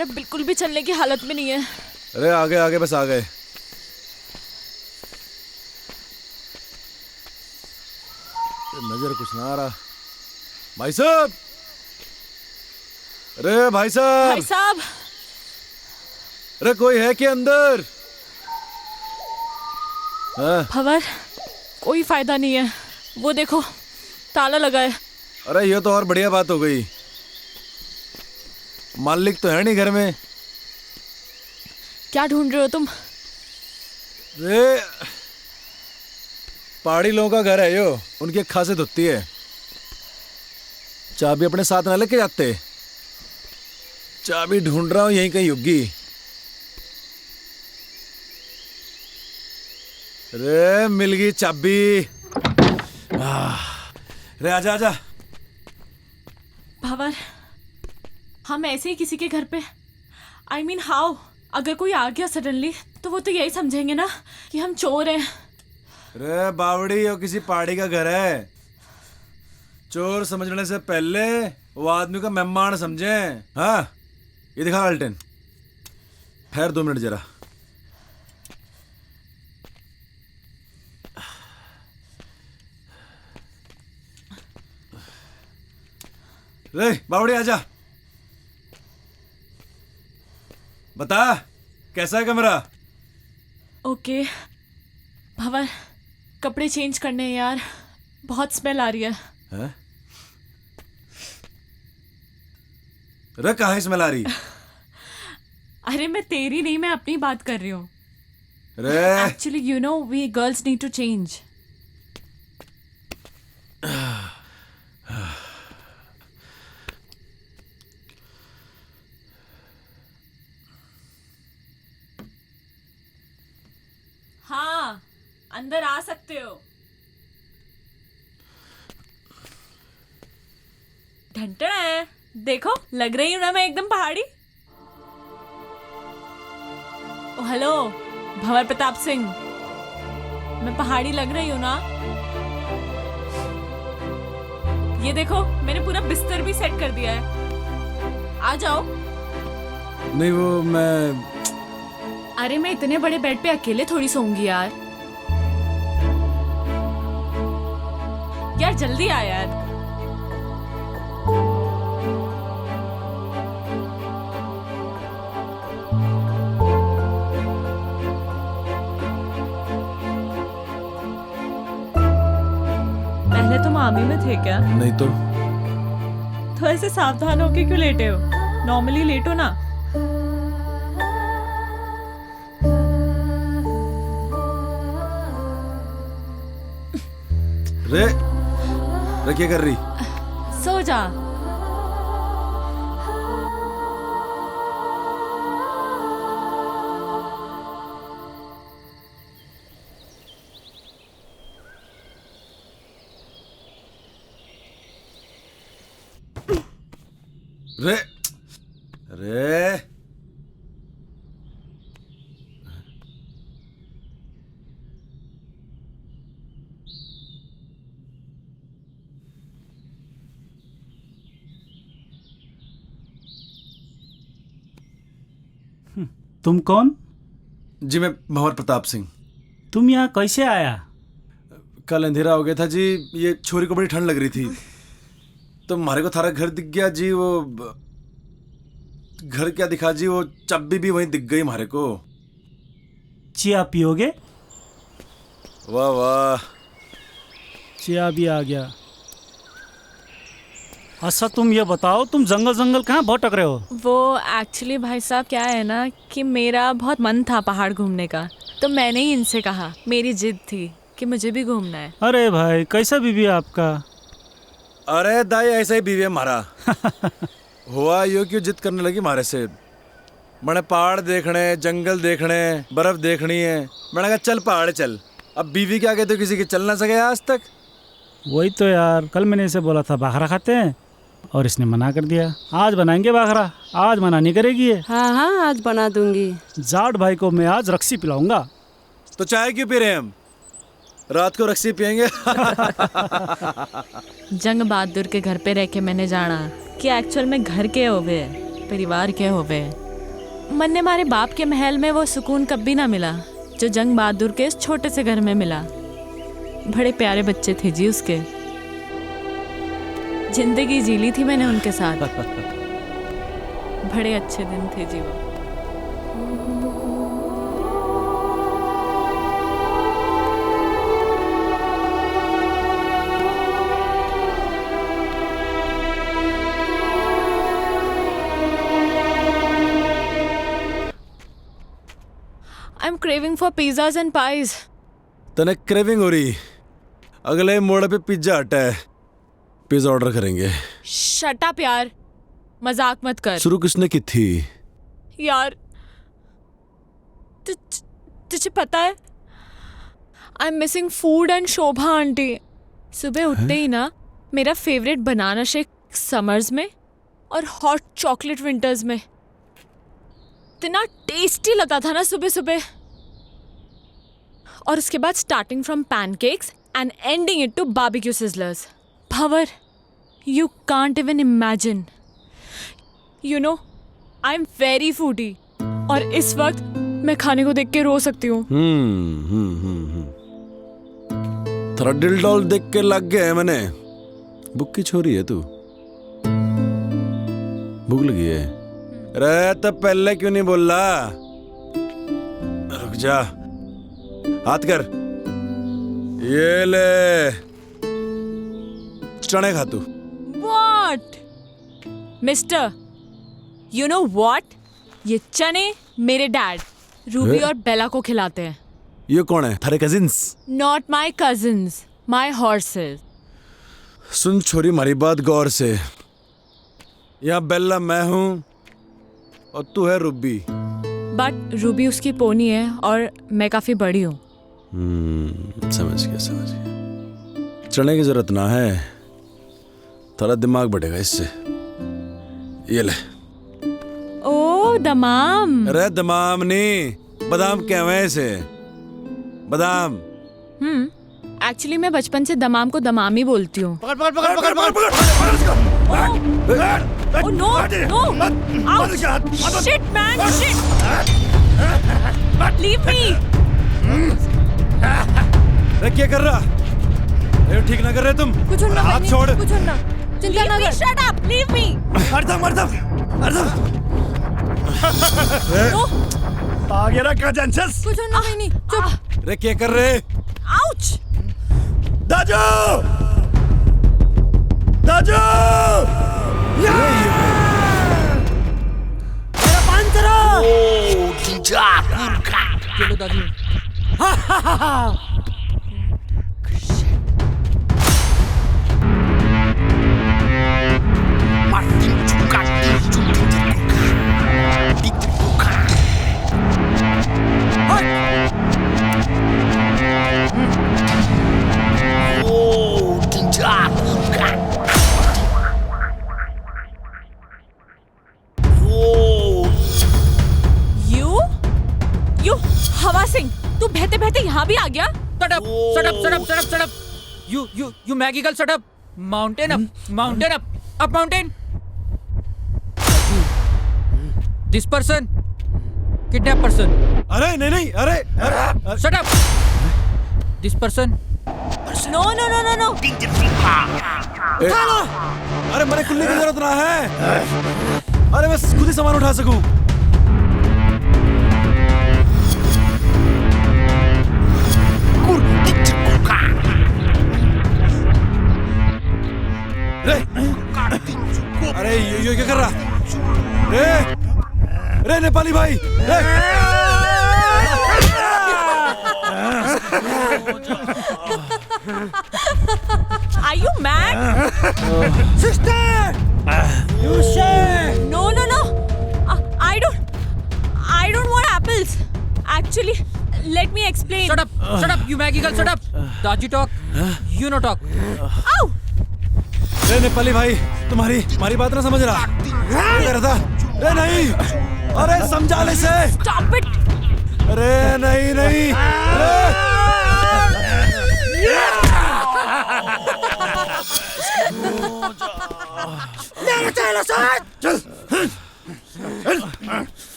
अब बिल्कुल भी चलने की हालत में नहीं है। अरे आगे आगे, बस आ गए। नजर कुछ ना आ रहा। भाई साहब, अरे भाई साहब, भाई साहब, अरे कोई है क्या अंदर? हाँ? भंवर, कोई फायदा नहीं है। वो देखो, ताला लगा है। अरे ये तो और बढ़िया बात हो गई। मालिक तो है नहीं घर में। क्या ढूंढ रहे हो तुम? अरे पहाड़ी लोगों का घर है यो, उनकी एक खासियत होती है, चाबी अपने साथ ना लेके जाते। चाबी ढूंढ रहा हूं, यहीं कहीं होगी। अरे मिल गई चाबी। अरे आजा आजा। भंवर, हम ऐसे ही किसी के घर पे, I mean हाउ, अगर कोई आ गया सडनली तो वो तो यही समझेंगे ना कि हम चोर हैं। अरे बावड़ी, और किसी पहाड़ी का घर है। चोर समझने से पहले वो आदमी का मेहमान समझे। हाँ, ये दिखा अल्टन। ठहर 2 मिनट जरा। रे बावड़ी आजा, बता कैसा है कमरा? ओके भंवर, कपड़े चेंज करने हैं यार, बहुत स्मेल आ रही है। हैं? रे कहाँ स्मेल आ रही? अरे मैं तेरी नहीं, मैं अपनी बात कर रही हूँ। रे actually you know we girls need to change. हाँ, अंदर आ सकते हो। ढंटड़ा है, देखो लग रही हूँ ना मैं एकदम पहाड़ी। ओ हेलो भंवर प्रताप सिंह, मैं पहाड़ी लग रही हूँ ना? ये देखो मैंने पूरा बिस्तर भी सेट कर दिया है, आ जाओ। नहीं वो मैं, अरे मैं इतने बड़े बेड पे अकेले थोड़ी सोऊंगी यार। यार जल्दी आ यार। पहले तुम आर्मी में थे क्या? नहीं तो ऐसे सावधान होके क्यों लेटे हो? नॉर्मली लेटो ना। रे रे क्या कर रही? सो जा। रे रे तुम कौन? जी मैं भंवर प्रताप सिंह। तुम यहाँ कैसे आया? कल अंधेरा हो गया था जी, ये छोरी को बड़ी ठंड लग रही थी तो हमारे को थारा घर दिख गया जी। वो घर क्या दिखा जी, वो चाबी भी वहीं दिख गई हमारे को। चिया पियोगे? वाह वाह, चिया भी आ गया। अच्छा तुम ये बताओ, तुम जंगल जंगल कहाँ भटक रहे हो? वो एक्चुअली भाई साहब क्या है ना कि मेरा बहुत मन था पहाड़ घूमने का, तो मैंने ही इनसे कहा, मेरी जिद थी कि मुझे भी घूमना है। अरे भाई कैसा बीवी है आपका? अरे दाई ऐसा ही बीवी है हमारा। हुआ यो क्यों जिद करने लगी हमारे से। मैंने पहाड़ देखने, जंगल देखने, बर्फ देखनी है। मैंने कहा चल पहाड़ चल। अब बीवी के आगे तो किसी के चल ना सके आज तक। वही तो यार, कल मैंने इसे बोला था बाखरा खाते हैं और इसने मना कर दिया। आज बनाएंगे बाखरा, आज मना नहीं करेगी ये। हाँ हाँ आज बना दूंगी। जाट भाई को मैं आज रक्सी पिलाऊंगा। तो चाय क्यों पी रहे हैं हम? रात को रक्सी पियेंगे। जंग बहादुर के घर पे रह के मैंने जाना कि एक्चुअल में घर के होवे, परिवार के होवे। मन ने हमारे बाप के महल में वो सुकून कभी ना मिला जो जंग बहादुर के इस छोटे से घर में मिला। बड़े प्यारे बच्चे थे जी उसके, जिंदगी जी ली थी मैंने उनके साथ। बड़े अच्छे दिन थे जी वो। I'm craving for pizzas and pies. तने क्रेविंग हो रही? अगले मोड़ पे पिज्जा हटा है, पिज्जा ऑर्डर करेंगे। Shut up यार, मजाक मत कर। शुरू किसने की थी? यार तुझे पता है I'm missing food and Shobha aunty. सुबह उठते ही ना मेरा फेवरेट बनाना शेक समर्स में और हॉट चॉकलेट विंटर्स में। इतना टेस्टी लगता था ना सुबह सुबह। और उसके बाद starting from pancakes and ending it to barbecue sizzlers. Bhanwar, you can't even imagine. You know I am very foodie और इस वक्त मैं खाने को देख के रो सकती हूँ। थोड़ा दिल डॉल देख के लग गया है मैंने। भूख की छोरी है तू? भूख लगी है? अरे तो पहले क्यों नहीं बोल रहा? रुक जा, हाथ कर। ये ले चने खा तू। What? Mister, you know what? ये चने मेरे डैड रूबी और बेला को खिलाते हैं। ये कौन है? थारे cousins? Not my cousins, my horses. सुन छोरी हमारी बात गौर से। यहाँ बेला मैं हूँ और तू है रूबी। बट रूबी उसकी पोनी है और मैं काफी बड़ी हूँ। समझ गया। चने की जरूरत ना है, थोड़ा दिमाग बढ़ेगा इससे। ये ले। ओ दमाम। अरे दमाम नहीं, बादाम कहवे हैं इसे, बादाम। एक्चुअली मैं बचपन से दमाम को दमाम ही बोलती हूँ। पकड़ पकड़ पकड़ पकड़ पकड़ पकड़। Oh no, no! Ouch! Shit, man! Shit! Leave me! अरे क्या कर रहा? ये ठीक ना कर रहे तुम? कुछ ना, हाथ छोड़। कुछ ना। चिंता ना कर। Shut up! Leave me! अर्धम। आ गया ना कजन्स। कुछ ना नहीं, चुप। अरे क्या कर रहे? Ouch! दाजू! दाजू! चलो दादी। You हवा सिंह, तू बहते बहते यहाँ भी आ गया? Shut up. You Maggie girl, shut up. Mountain up, up mountain. This person, kidnap person. अरे नहीं, अरे Shut up. This person. No. अरे मेरे खुलने की जरूरत ना है। अरे मैं खुद ही सामान उठा सकूं। अरे ये क्या कर रहा? रे नेपाली भाई, Are you mad? Sister! You say? No. I don't want apples. Actually, let me explain. Shut up, you Maggie girl, shut up. Daji talk, you no talk. Ow! रे नेपाली भाई तुम्हारी बात ना समझ रहा। क्या कर रहा था? रे नहीं, अरे समझा ले से। Stop it! अरे नहीं नहीं।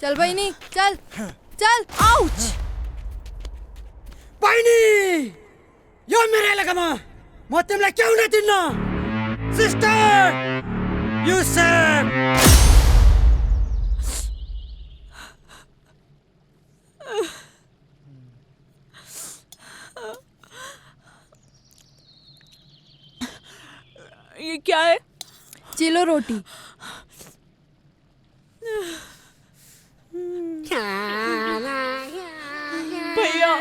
चल बहिनी चल चल Ouch! बहिनी यो मेरो एलेकामा म तिमीलाई क्याउ नै दिन्न सिस्टर यु सेभ ये क्या है? चिलो रोटी भैया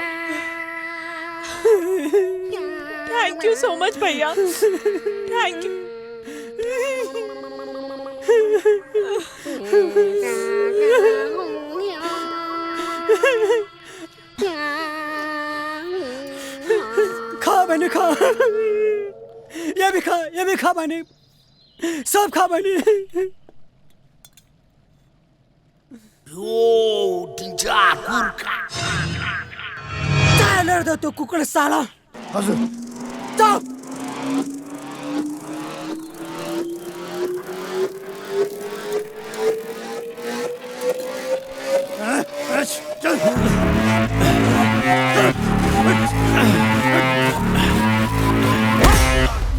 थैंक यू सो मच भैया, थैंक यू। खा बहिनी खा ये भी खा बहिनी सब खा बहिनी चालेर दे त्यो कुकुर साला हजुर चुप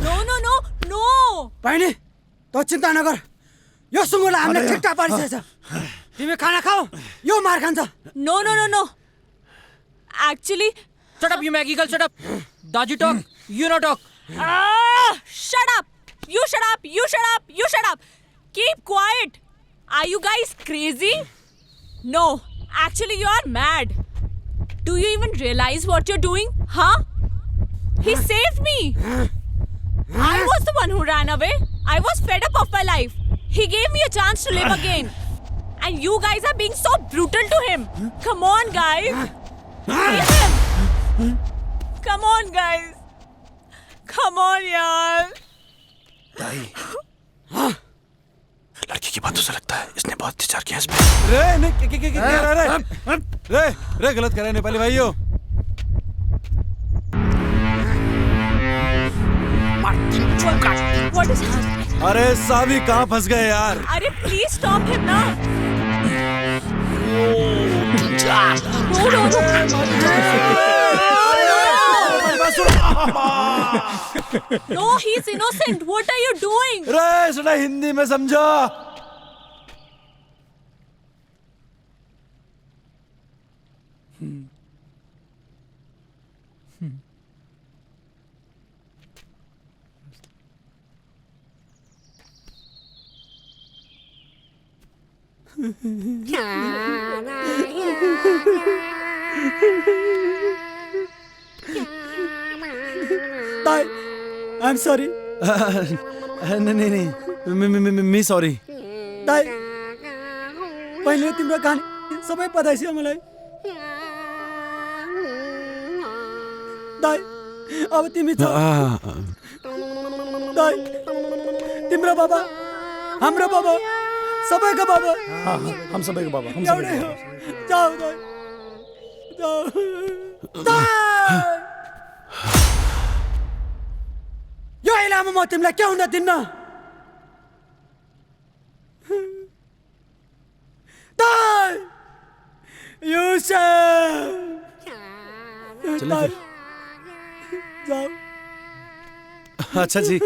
नो नो नो नो बहिनी त चिन्ता नगर यो सुँगुरलाई हामीले ठिकठाक पारिसकेछ तिमी खाना खाऊ यो मार खान्छ no no no no actually Shut up, you Maggie girl, shut up. Daji talk, you no talk. shut up! You shut up! You shut up! You shut up! Keep quiet! Are you guys crazy? No, actually you are mad. Do you even realize what you're doing? Huh? He saved me! I was the one who ran away. I was fed up of my life. He gave me a chance to live again. And you guys are being so brutal to him. Come on, guys. Leave him. Come on, guys. Come on, yaar. लड़की की बातों से लगता है इसने बहुत अत्याचार किया इस पे। रे नहीं रे गलत कर रहे हैं नेपाली भाइयों। What is happening? अरे साभी कहाँ फंस गए यार? अरे please stop him now. No, he's innocent. What are you doing? रे सुना हिंदी में समझो। ताई आई एम सॉरी नहीं मी सॉरी। ताई पहिले तिम्रो कहानी सबै पता छ मलाई ताई अब तिमी छ ताई तिम्रो बाबा हाम्रो बाबा सबैको बाबा हम सबैको बाबा हम एउटै हो जाऊ ताई जाऊ ताई यो इलामा म तिमीलाई के हुन दिन्न ताई युसुफ चलो फिर। जाओ अच्छा जी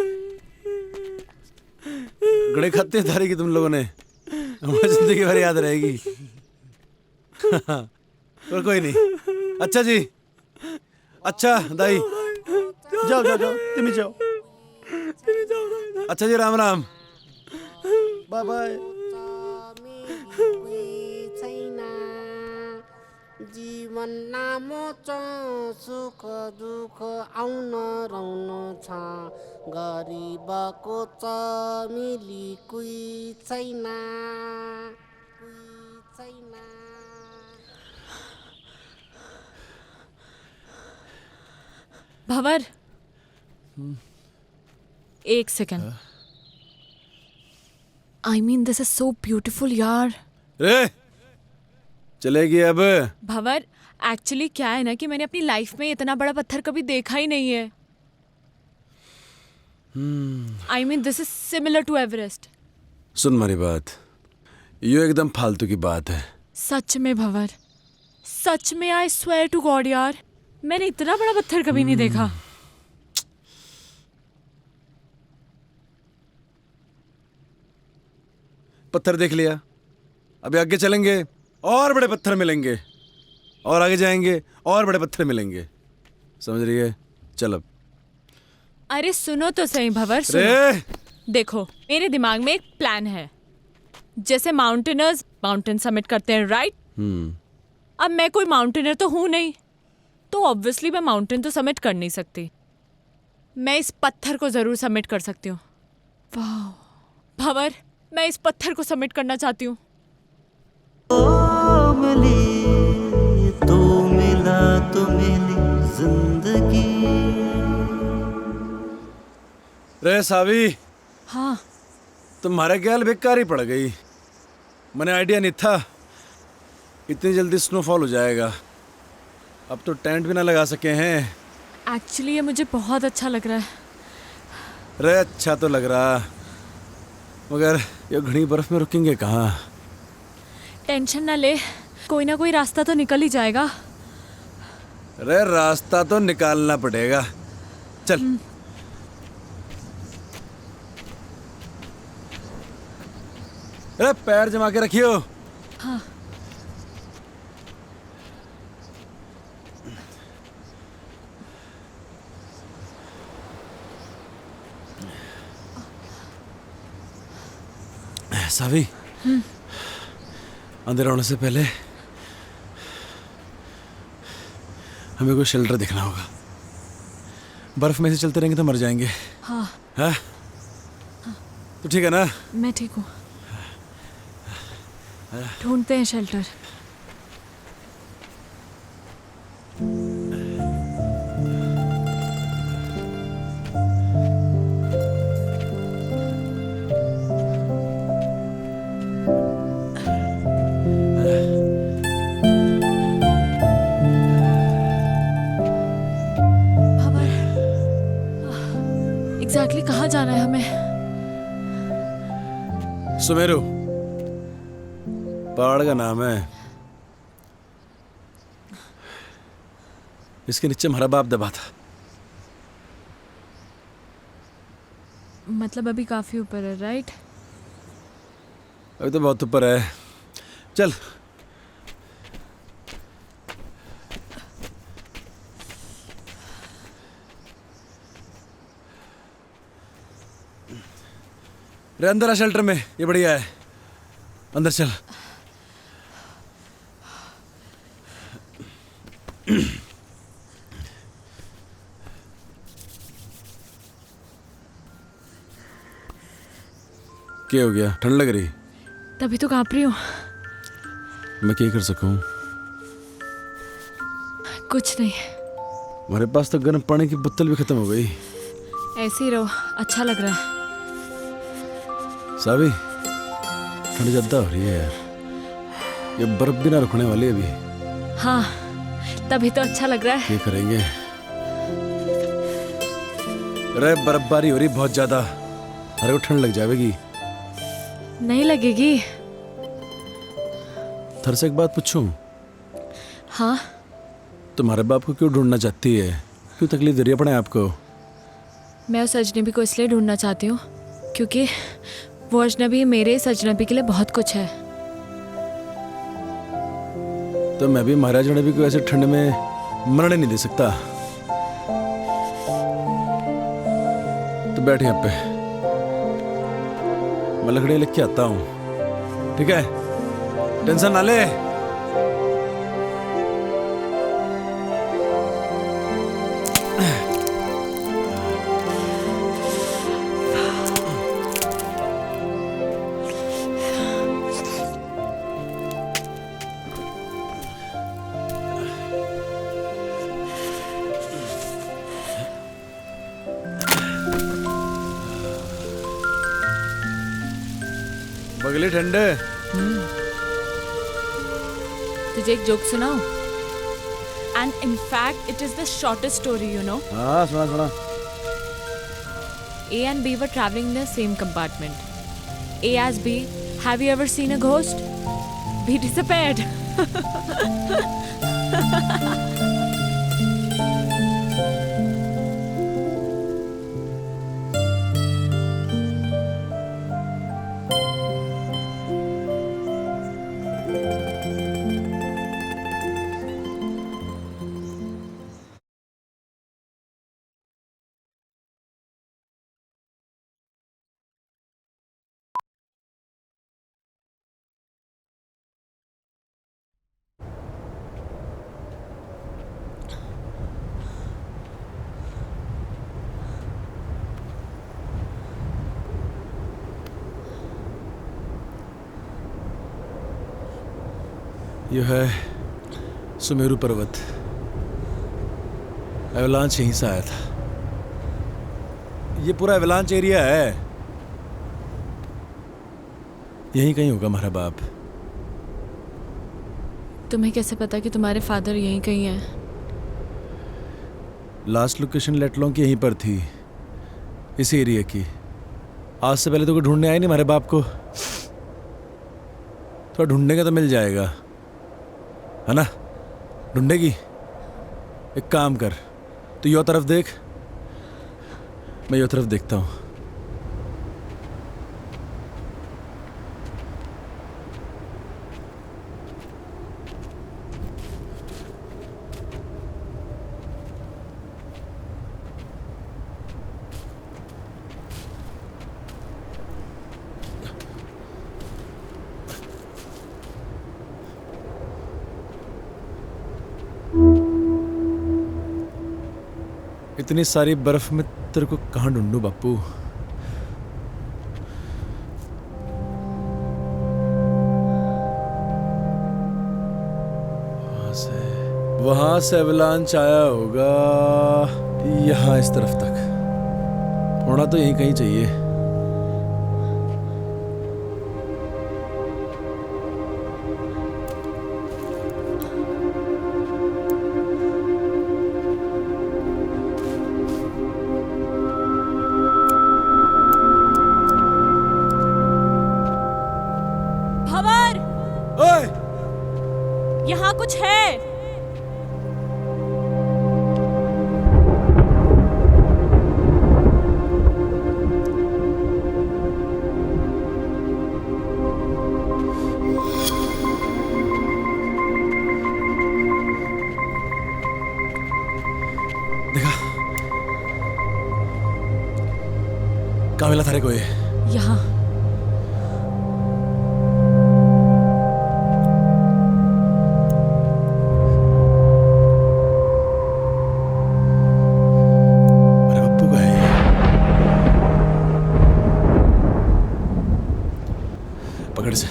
गड़े खाते थारी की तुम लोगों ने हमारी जिंदगी भर याद रहेगी। और कोई नहीं। अच्छा जी अच्छा दाई जाओ जाओ जाओ तिमी जाओ अच्छा जी राम राम बाय बाय जीवन लामो छ सुख दुःख आउन रहन छ गरिबको चमेली कोही छैन भंवर, एक second. I mean this is so beautiful यार। रे चलेगी अब? भंवर, एक्चुअली क्या है ना कि मैंने अपनी लाइफ में इतना बड़ा पत्थर कभी देखा ही नहीं है। I mean this is similar to Everest. सुन मेरी बात, ये एकदम फालतू की बात है। सच में भंवर, सच में आई स्वेयर टू गॉड यार, मैंने इतना बड़ा पत्थर कभी नहीं देखा। पत्थर देख लिया, अभी आगे चलेंगे और बड़े पत्थर मिलेंगे, और आगे जाएंगे और बड़े पत्थर मिलेंगे, समझ रही है? चल अब। अरे सुनो तो सही भंवर, सुनो। रे देखो, मेरे दिमाग में एक प्लान है। जैसे माउंटेनर्स माउंटेन समिट करते हैं, राइट? अब मैं कोई माउंटेनर तो हूं नहीं, तो ऑब्वियसली मैं माउंटेन तो समिट कर नहीं सकती। मैं इस पत्थर को जरूर समिट कर सकती हूँ। वाह भंवर, मैं इस पत्थर को समिट करना चाहती हूँ। तो मिला तो मिली जिंदगी। रे सावी, हाँ तुम्हारे ख्याल बेकार ही पड़ गई। मैंने आइडिया नहीं था इतनी जल्दी स्नोफॉल हो जाएगा। अब तो टेंट भी ना लगा सके हैं। एक्चुअली ये मुझे बहुत अच्छा लग रहा है। रे अच्छा तो लग रहा, मगर ये घनी बर्फ में रुकेंगे कहाँ? टेंशन ना ले, कोई ना कोई रास्ता तो निकल ही जाएगा। रे रास्ता तो निकालना पड़ेगा, चल। अरे पैर जमा के रखियो। हाँ। सावी, अंदर आने से पहले हमें कोई शेल्टर देखना होगा। बर्फ में से चलते रहेंगे तो मर जाएंगे। हाँ। हाँ? तो ठीक है ना? मैं ठीक हूँ। ढूंढते हैं शेल्टर। एग्जैक्टली कहाँ जाना है हमें? सुमेरु पहाड़ का नाम है। इसके नीचे हमारा बाप दबा था। मतलब अभी काफी ऊपर है, राइट? अभी तो बहुत ऊपर है। चल। रे अंदर आ शेल्टर में, ये बढ़िया है। अंदर चल। क्या हो गया? ठंड लग रही? तभी तो कांप रही हूँ। मैं क्या कर सकूं? कुछ नहीं। हमारे पास तो गर्म पानी की बोतल भी खत्म हो गई। ऐसे ही रहो, अच्छा लग रहा है। सावी, ठंड ज्यादा हो रही है यार। ये बर्फ भी ना रुकने वाली है अभी। हाँ, तभी तो अच्छा लग रहा है। क्या करेंगे? अरे बर्फबारी हो रही बहुत ज्यादा, अरे वो ठंड लग जाएगी। नहीं लगेगी। थर से एक बात पूछूं? हाँ। तुम्हारे बाप को क्यों ढूंढना चाहती है? क्यों तकलीफ दे रही है अपने आप को? मैं उस अजनबी को इसलिए ढूंढना चाहती हूँ क्योंकि वो अजनबी मेरे इस अजनबी के लिए बहुत कुछ है। तो मैं भी महाराज अजनबी को ऐसे ठंड में मरने नहीं दे सकता। तो बैठ यहाँ पे, मैं लकड़ी लेके आता हूँ, ठीक है? टेंशन ना ले। लिए ठंडे। तुझे एक जोक सुनाऊं? And in fact it is the shortest story, you know. हाँ सुना सुना। A and B were traveling in the same compartment. A asked B, "Have you ever seen a ghost?" B disappeared. यह है सुमेरु पर्वत। एवलांच यहीं से आया था। ये पूरा एवलांच एरिया है। यहीं कहीं होगा हमारा बाप। तुम्हें कैसे पता कि तुम्हारे फादर यहीं कहीं हैं? लास्ट लोकेशन लेटलों की यहीं पर थी, इसी एरिया की। आज से पहले तो कोई ढूंढने आए नहीं हमारे बाप को। थोड़ा ढूंढने का तो मिल जाएगा, है ना? ढूंढेगी? एक काम कर, तू यो तरफ देख, मैं यो तरफ देखता हूँ। इतनी सारी बर्फ में तेरे को कहाँ ढूंढूं बापू? वहां से एवलांच आया होगा यहाँ इस तरफ तक। होना तो यहीं कहीं चाहिए। यहाँ कुछ है। देखा? कहाँ मिला थारे को ये? यहाँ। पकड़ से।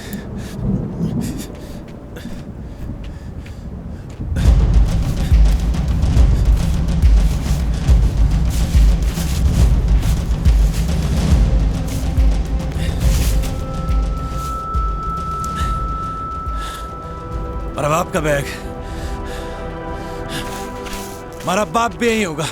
मेरा बाप का बैग। हमारा बाप भी यही होगा।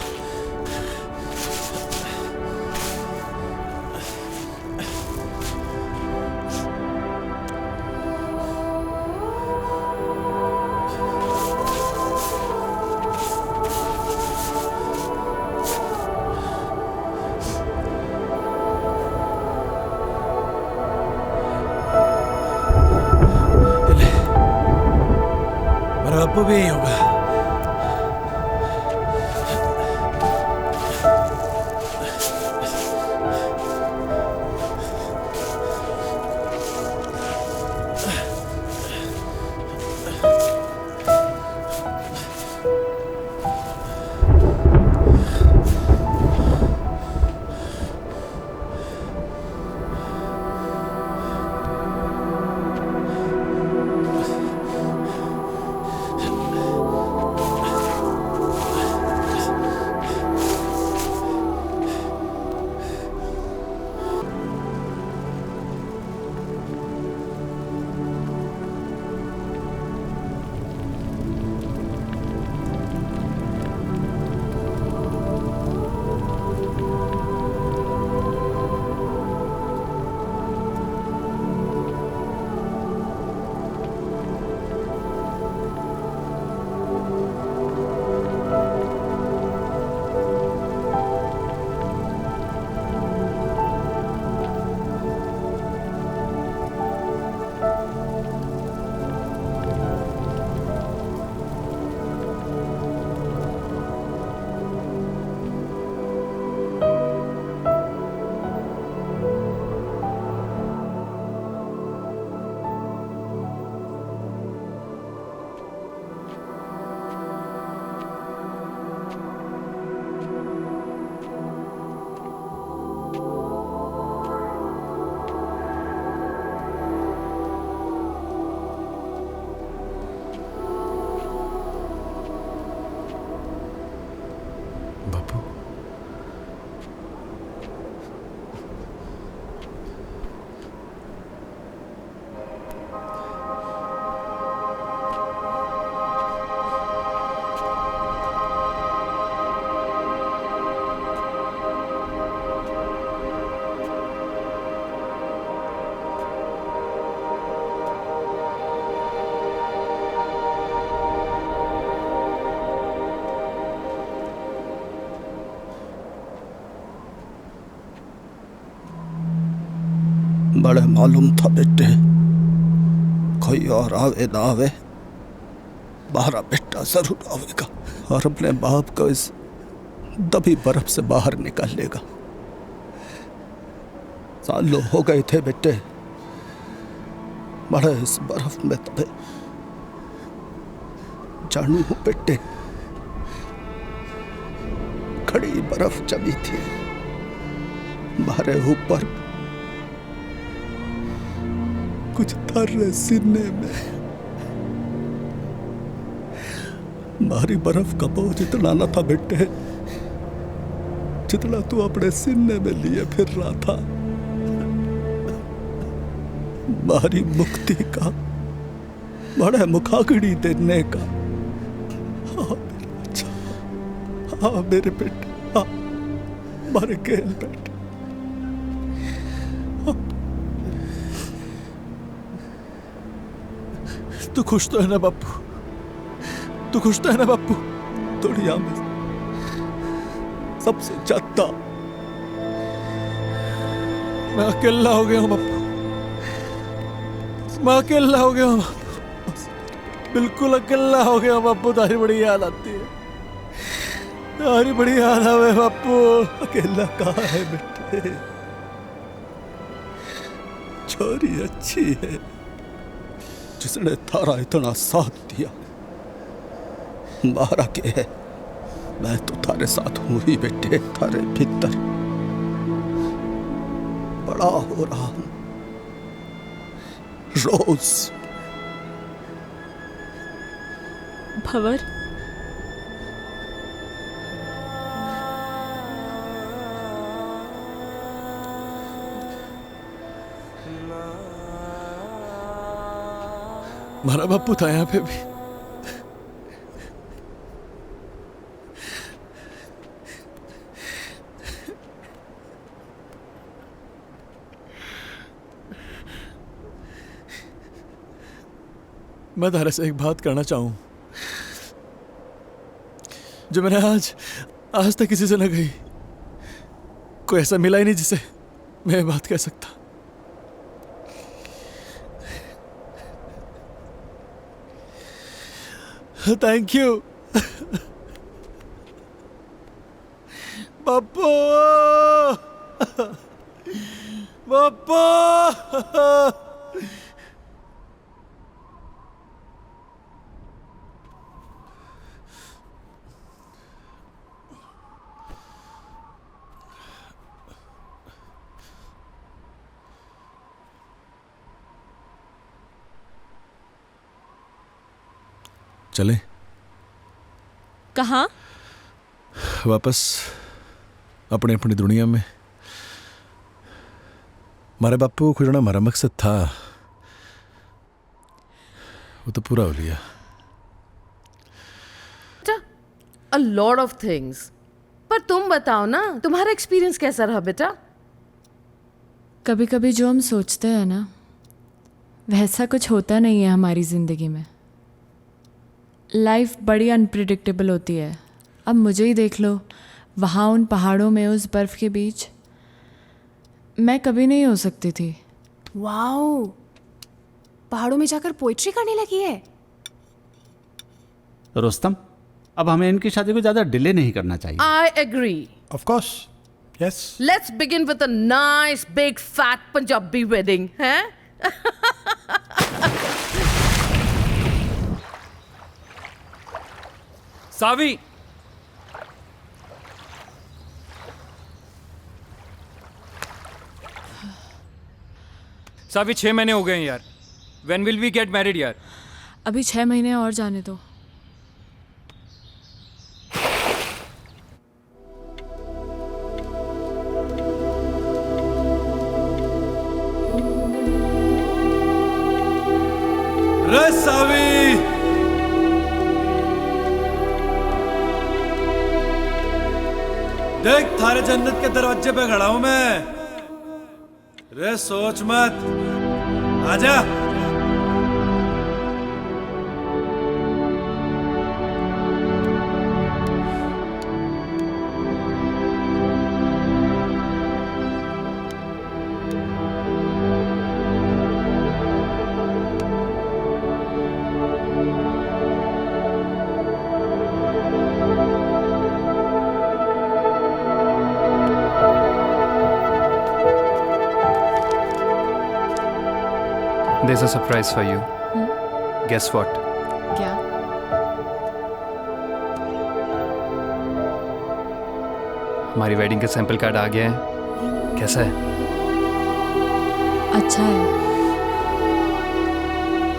मेरा बापू भी यही होगा। बड़े मालूम था बेटे, कोई और आवे ना आवे, हमारा बेटा जरूर आवेगा और अपने बाप को इस दबी बर्फ से बाहर निकालेगा। सालों हो गए थे बेटे बड़े इस बर्फ में दबे। जानू हूं बेटे, खड़ी बर्फ जमी थी हमारे ऊपर, कुछ थर्रे सीने में। भारी बर्फ का बोझ इतना न था बेटे जितना तू अपने सीने में लिए फिर रहा था। भारी मुक्ति का, बड़े मुखाग्नि देने का। हाँ मेरे बच्चा, हाँ मेरे बेटे, हाँ मारे खेल बेटे। तू खुश तो है ना बापू? तू खुश तो है ना बापू? दुनिया में सबसे ज्यादा मैं अकेला हो गया हूं बापू, मैं अकेला हो गया हूं बापू, बिल्कुल अकेला हो गया हूं बापू। तारी बड़ी याद आती है, तारी बड़ी याद आवे बापू। अकेला कहाँ है बेटे? छोरी अच्छी है जिसने थारा इतना साथ दिया। मारा के है, मैं तो थारे साथ हूं ही बेटे, थारे भीतर बड़ा हो रहा हूं रोज। भंवर, हमारा बापू था यहाँ पे भी। मैं तारे से एक बात करना चाहूं जो मैंने आज तक किसी से न कही। कोई ऐसा मिला ही नहीं जिसे मैं ये बात कह सकता। थैंक यू बापू, बापू। चले कहाँ? वापस अपने अपनी दुनिया में। हमारे बापू को जो हमारा मकसद था वो तो पूरा हो लिया। A lot of things. पर तुम बताओ ना, तुम्हारा एक्सपीरियंस कैसा रहा बेटा? कभी कभी जो हम सोचते हैं ना वैसा कुछ होता नहीं है हमारी ज़िंदगी में। लाइफ बड़ी अनप्रिडिक्टेबल होती है। अब मुझे ही देख लो, वहाँ उन पहाड़ों में उस बर्फ़ के बीच मैं कभी नहीं हो सकती थी। वाओ, पहाड़ों में जाकर पोइट्री करने लगी है। रुस्तम, अब हमें इनकी शादी को ज़्यादा डिले नहीं करना चाहिए। I agree. Of course. Yes. Let's begin with a nice big fat Punjabi wedding, हैं? सावी, सावी 6 महीने हो गए हैं यार। When will we get married यार? अभी 6 महीने और जाने दो। रे सावी, देख थारे जन्नत के दरवाजे पे खड़ा हूं मैं। रे सोच मत, आजा। is a surprise for you. Guess what? क्या? हमारी वेडिंग का सैंपल कार्ड आ गया है। कैसा है? अच्छा है,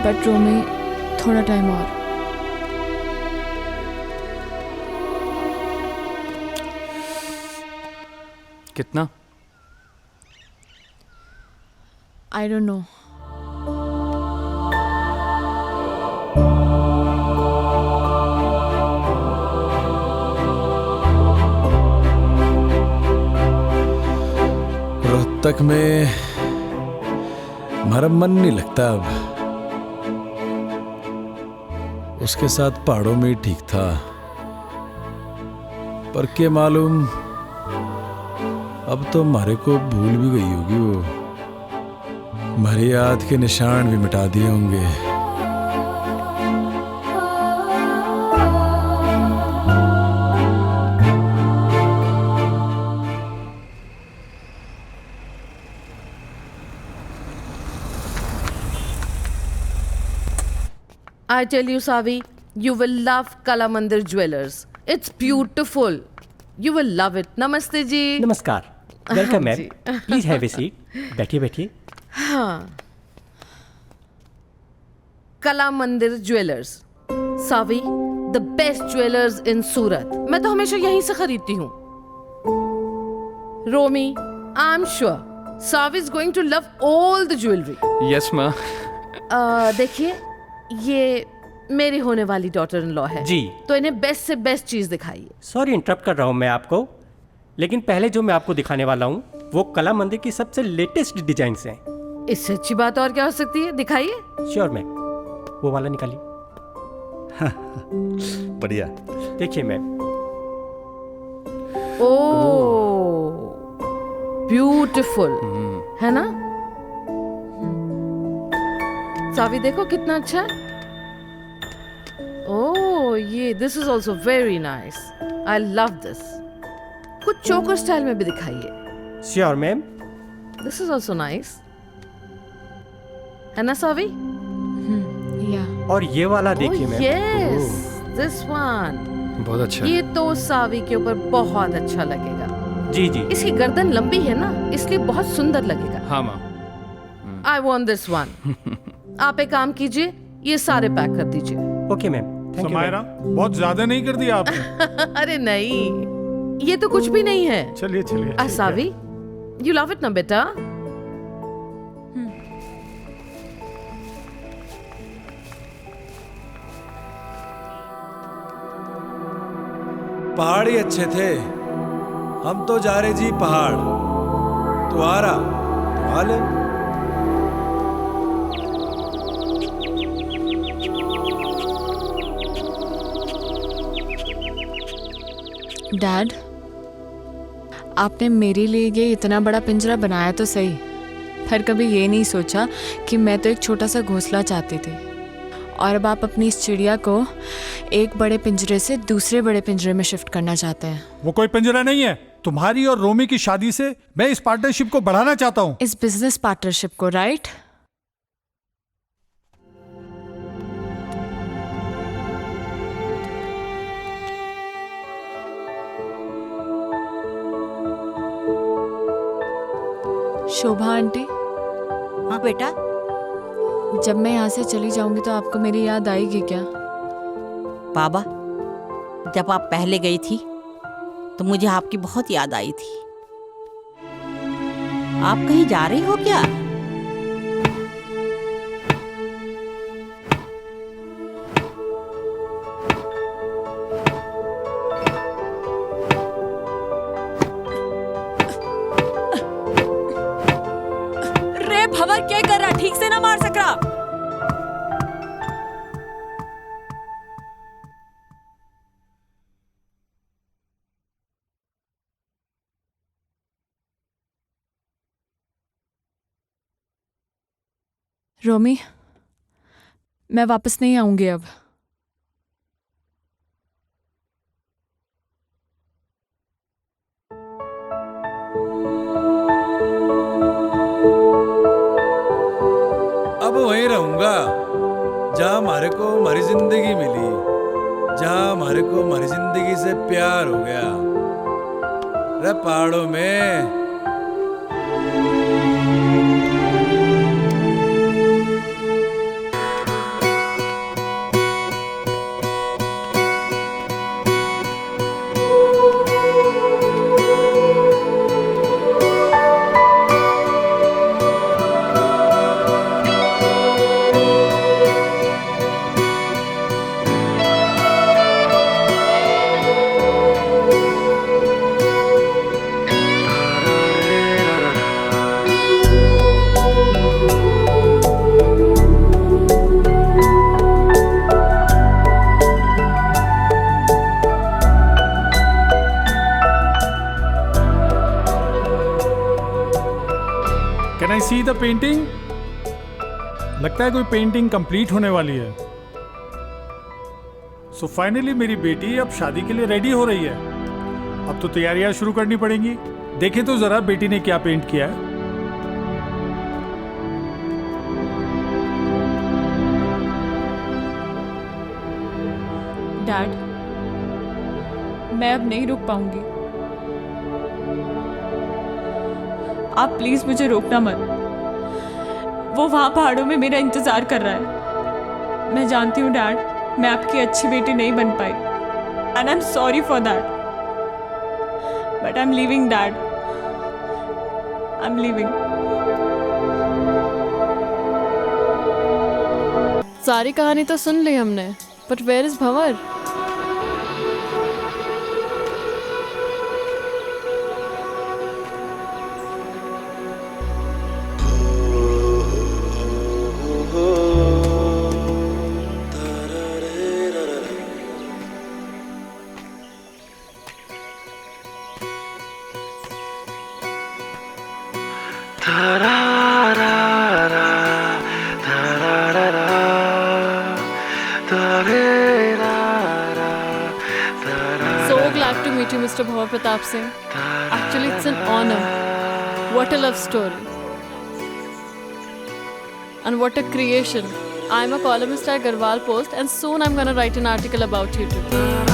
बट रोमी थोड़ा टाइम और। कितना? I don't know. रोहतक में हमारा मन नहीं लगता अब। उसके साथ पहाड़ों में ही ठीक था, पर क्या मालूम अब तो हमारे को भूल भी गई होगी वो। हमारी याद के निशान भी मिटा दिए होंगे। I tell you, Savi, you will love Kala Mandir Jewelers. It's beautiful. You will love it. Namaste ji. नमस्कार, वेलकम मैम, जी। Please have a seat. बैठिए बैठिए। हाँ, Kala Mandir jewellers, Savi, the best jewellers in Surat. मैं तो हमेशा यहीं से खरीदती हूँ। Romi, I am sure Savi is going to love all the jewellery. Yes, ma. देखिए, ये मेरी होने वाली डॉटर इन लॉ है जी। तो इन्हें बेस्ट से बेस्ट चीज दिखाइए। सॉरी इंटरप्ट कर रहा हूँ मैं आपको, लेकिन पहले जो मैं आपको दिखाने वाला हूँ वो कला मंदिर की सबसे लेटेस्ट डिजाइन्स हैं। इससे अच्छी बात और क्या हो सकती है? दिखाइए। श्योर मैम, वो वाला निकालिए। बढ़िया। देखिए मैम। ओह, ब्यूटीफुल है ना? सावी देखो कितना अच्छा है। ओह, ये this is also very nice. I love this. कुछ चोकर स्टाइल में भी दिखाइए। Sure ma'am. This is also nice, है ना सावी? या। और ये वाला देखिए मैम। यस, दिस वन बहुत अच्छा। ये तो सावी के ऊपर बहुत अच्छा लगेगा। जी जी। इसकी गर्दन लंबी है ना, इसलिए बहुत सुंदर लगेगा। हाँ माँ। I want this one. आप एक काम कीजिए, ये सारे पैक कर दीजिए। Okay ma'am, thank you. Samaira, बहुत ज्यादा नहीं कर दिया आपने? अरे नहीं, ये तो कुछ भी नहीं है। चलिए चलिए। सावी, यू लव इट ना बेटा? पहाड़ ही अच्छे थे। हम तो जा रहे जी पहाड़। तू आ रहा तो आ ले। डैड, आपने मेरे लिए ये इतना बड़ा पिंजरा बनाया तो सही, पर कभी ये नहीं सोचा कि मैं तो एक छोटा सा घोंसला चाहती थी, और अब आप अपनी इस चिड़िया को एक बड़े पिंजरे से दूसरे बड़े पिंजरे में शिफ्ट करना चाहते हैं। वो कोई पिंजरा नहीं है। तुम्हारी और रोमी की शादी से मैं इस पार्टनरशिप को बढ़ाना चाहता हूँ। इस बिजनेस पार्टनरशिप को, राइट? शोभा आंटी। हाँ बेटा। जब मैं यहाँ से चली जाऊंगी तो आपको मेरी याद आएगी क्या? बाबा, जब आप पहले गई थी तो मुझे आपकी बहुत याद आई थी। आप कहीं जा रही हो क्या? रे भवर, क्या कर रहा? ठीक से ना मार सक रहा। रोमी, मैं वापस नहीं आऊंगी अब। अब वहीं रहो। होगा जहाँ हमारे को हमारी जिंदगी मिली, जहाँ हमारे को हमारी जिंदगी से प्यार हो गया। अरे पहाड़ों में can I see the painting? लगता है कोई पेंटिंग कंप्लीट होने वाली है। सो फाइनली मेरी बेटी अब शादी के लिए रेडी हो रही है। अब तो तैयारियां शुरू करनी पड़ेंगी। देखें तो जरा बेटी ने क्या पेंट किया है। डैड, मैं अब नहीं रुक पाऊंगी। आप प्लीज मुझे रोकना मत। वो वहां पहाड़ों में मेरा इंतजार कर रहा है। मैं जानती हूँ डैड, मैं आपकी अच्छी बेटी नहीं बन पाई, and I am sorry for that, but I am leaving dad, I am leaving. सारी कहानी तो सुन ली हमने, but where is Bhanwar? So glad to meet you, Mr. Bhavar Pratap Singh. Actually, it's an honor. What a love story. And what a creation. I'm a columnist at Garhwal Post, and soon I'm gonna write an article about you too.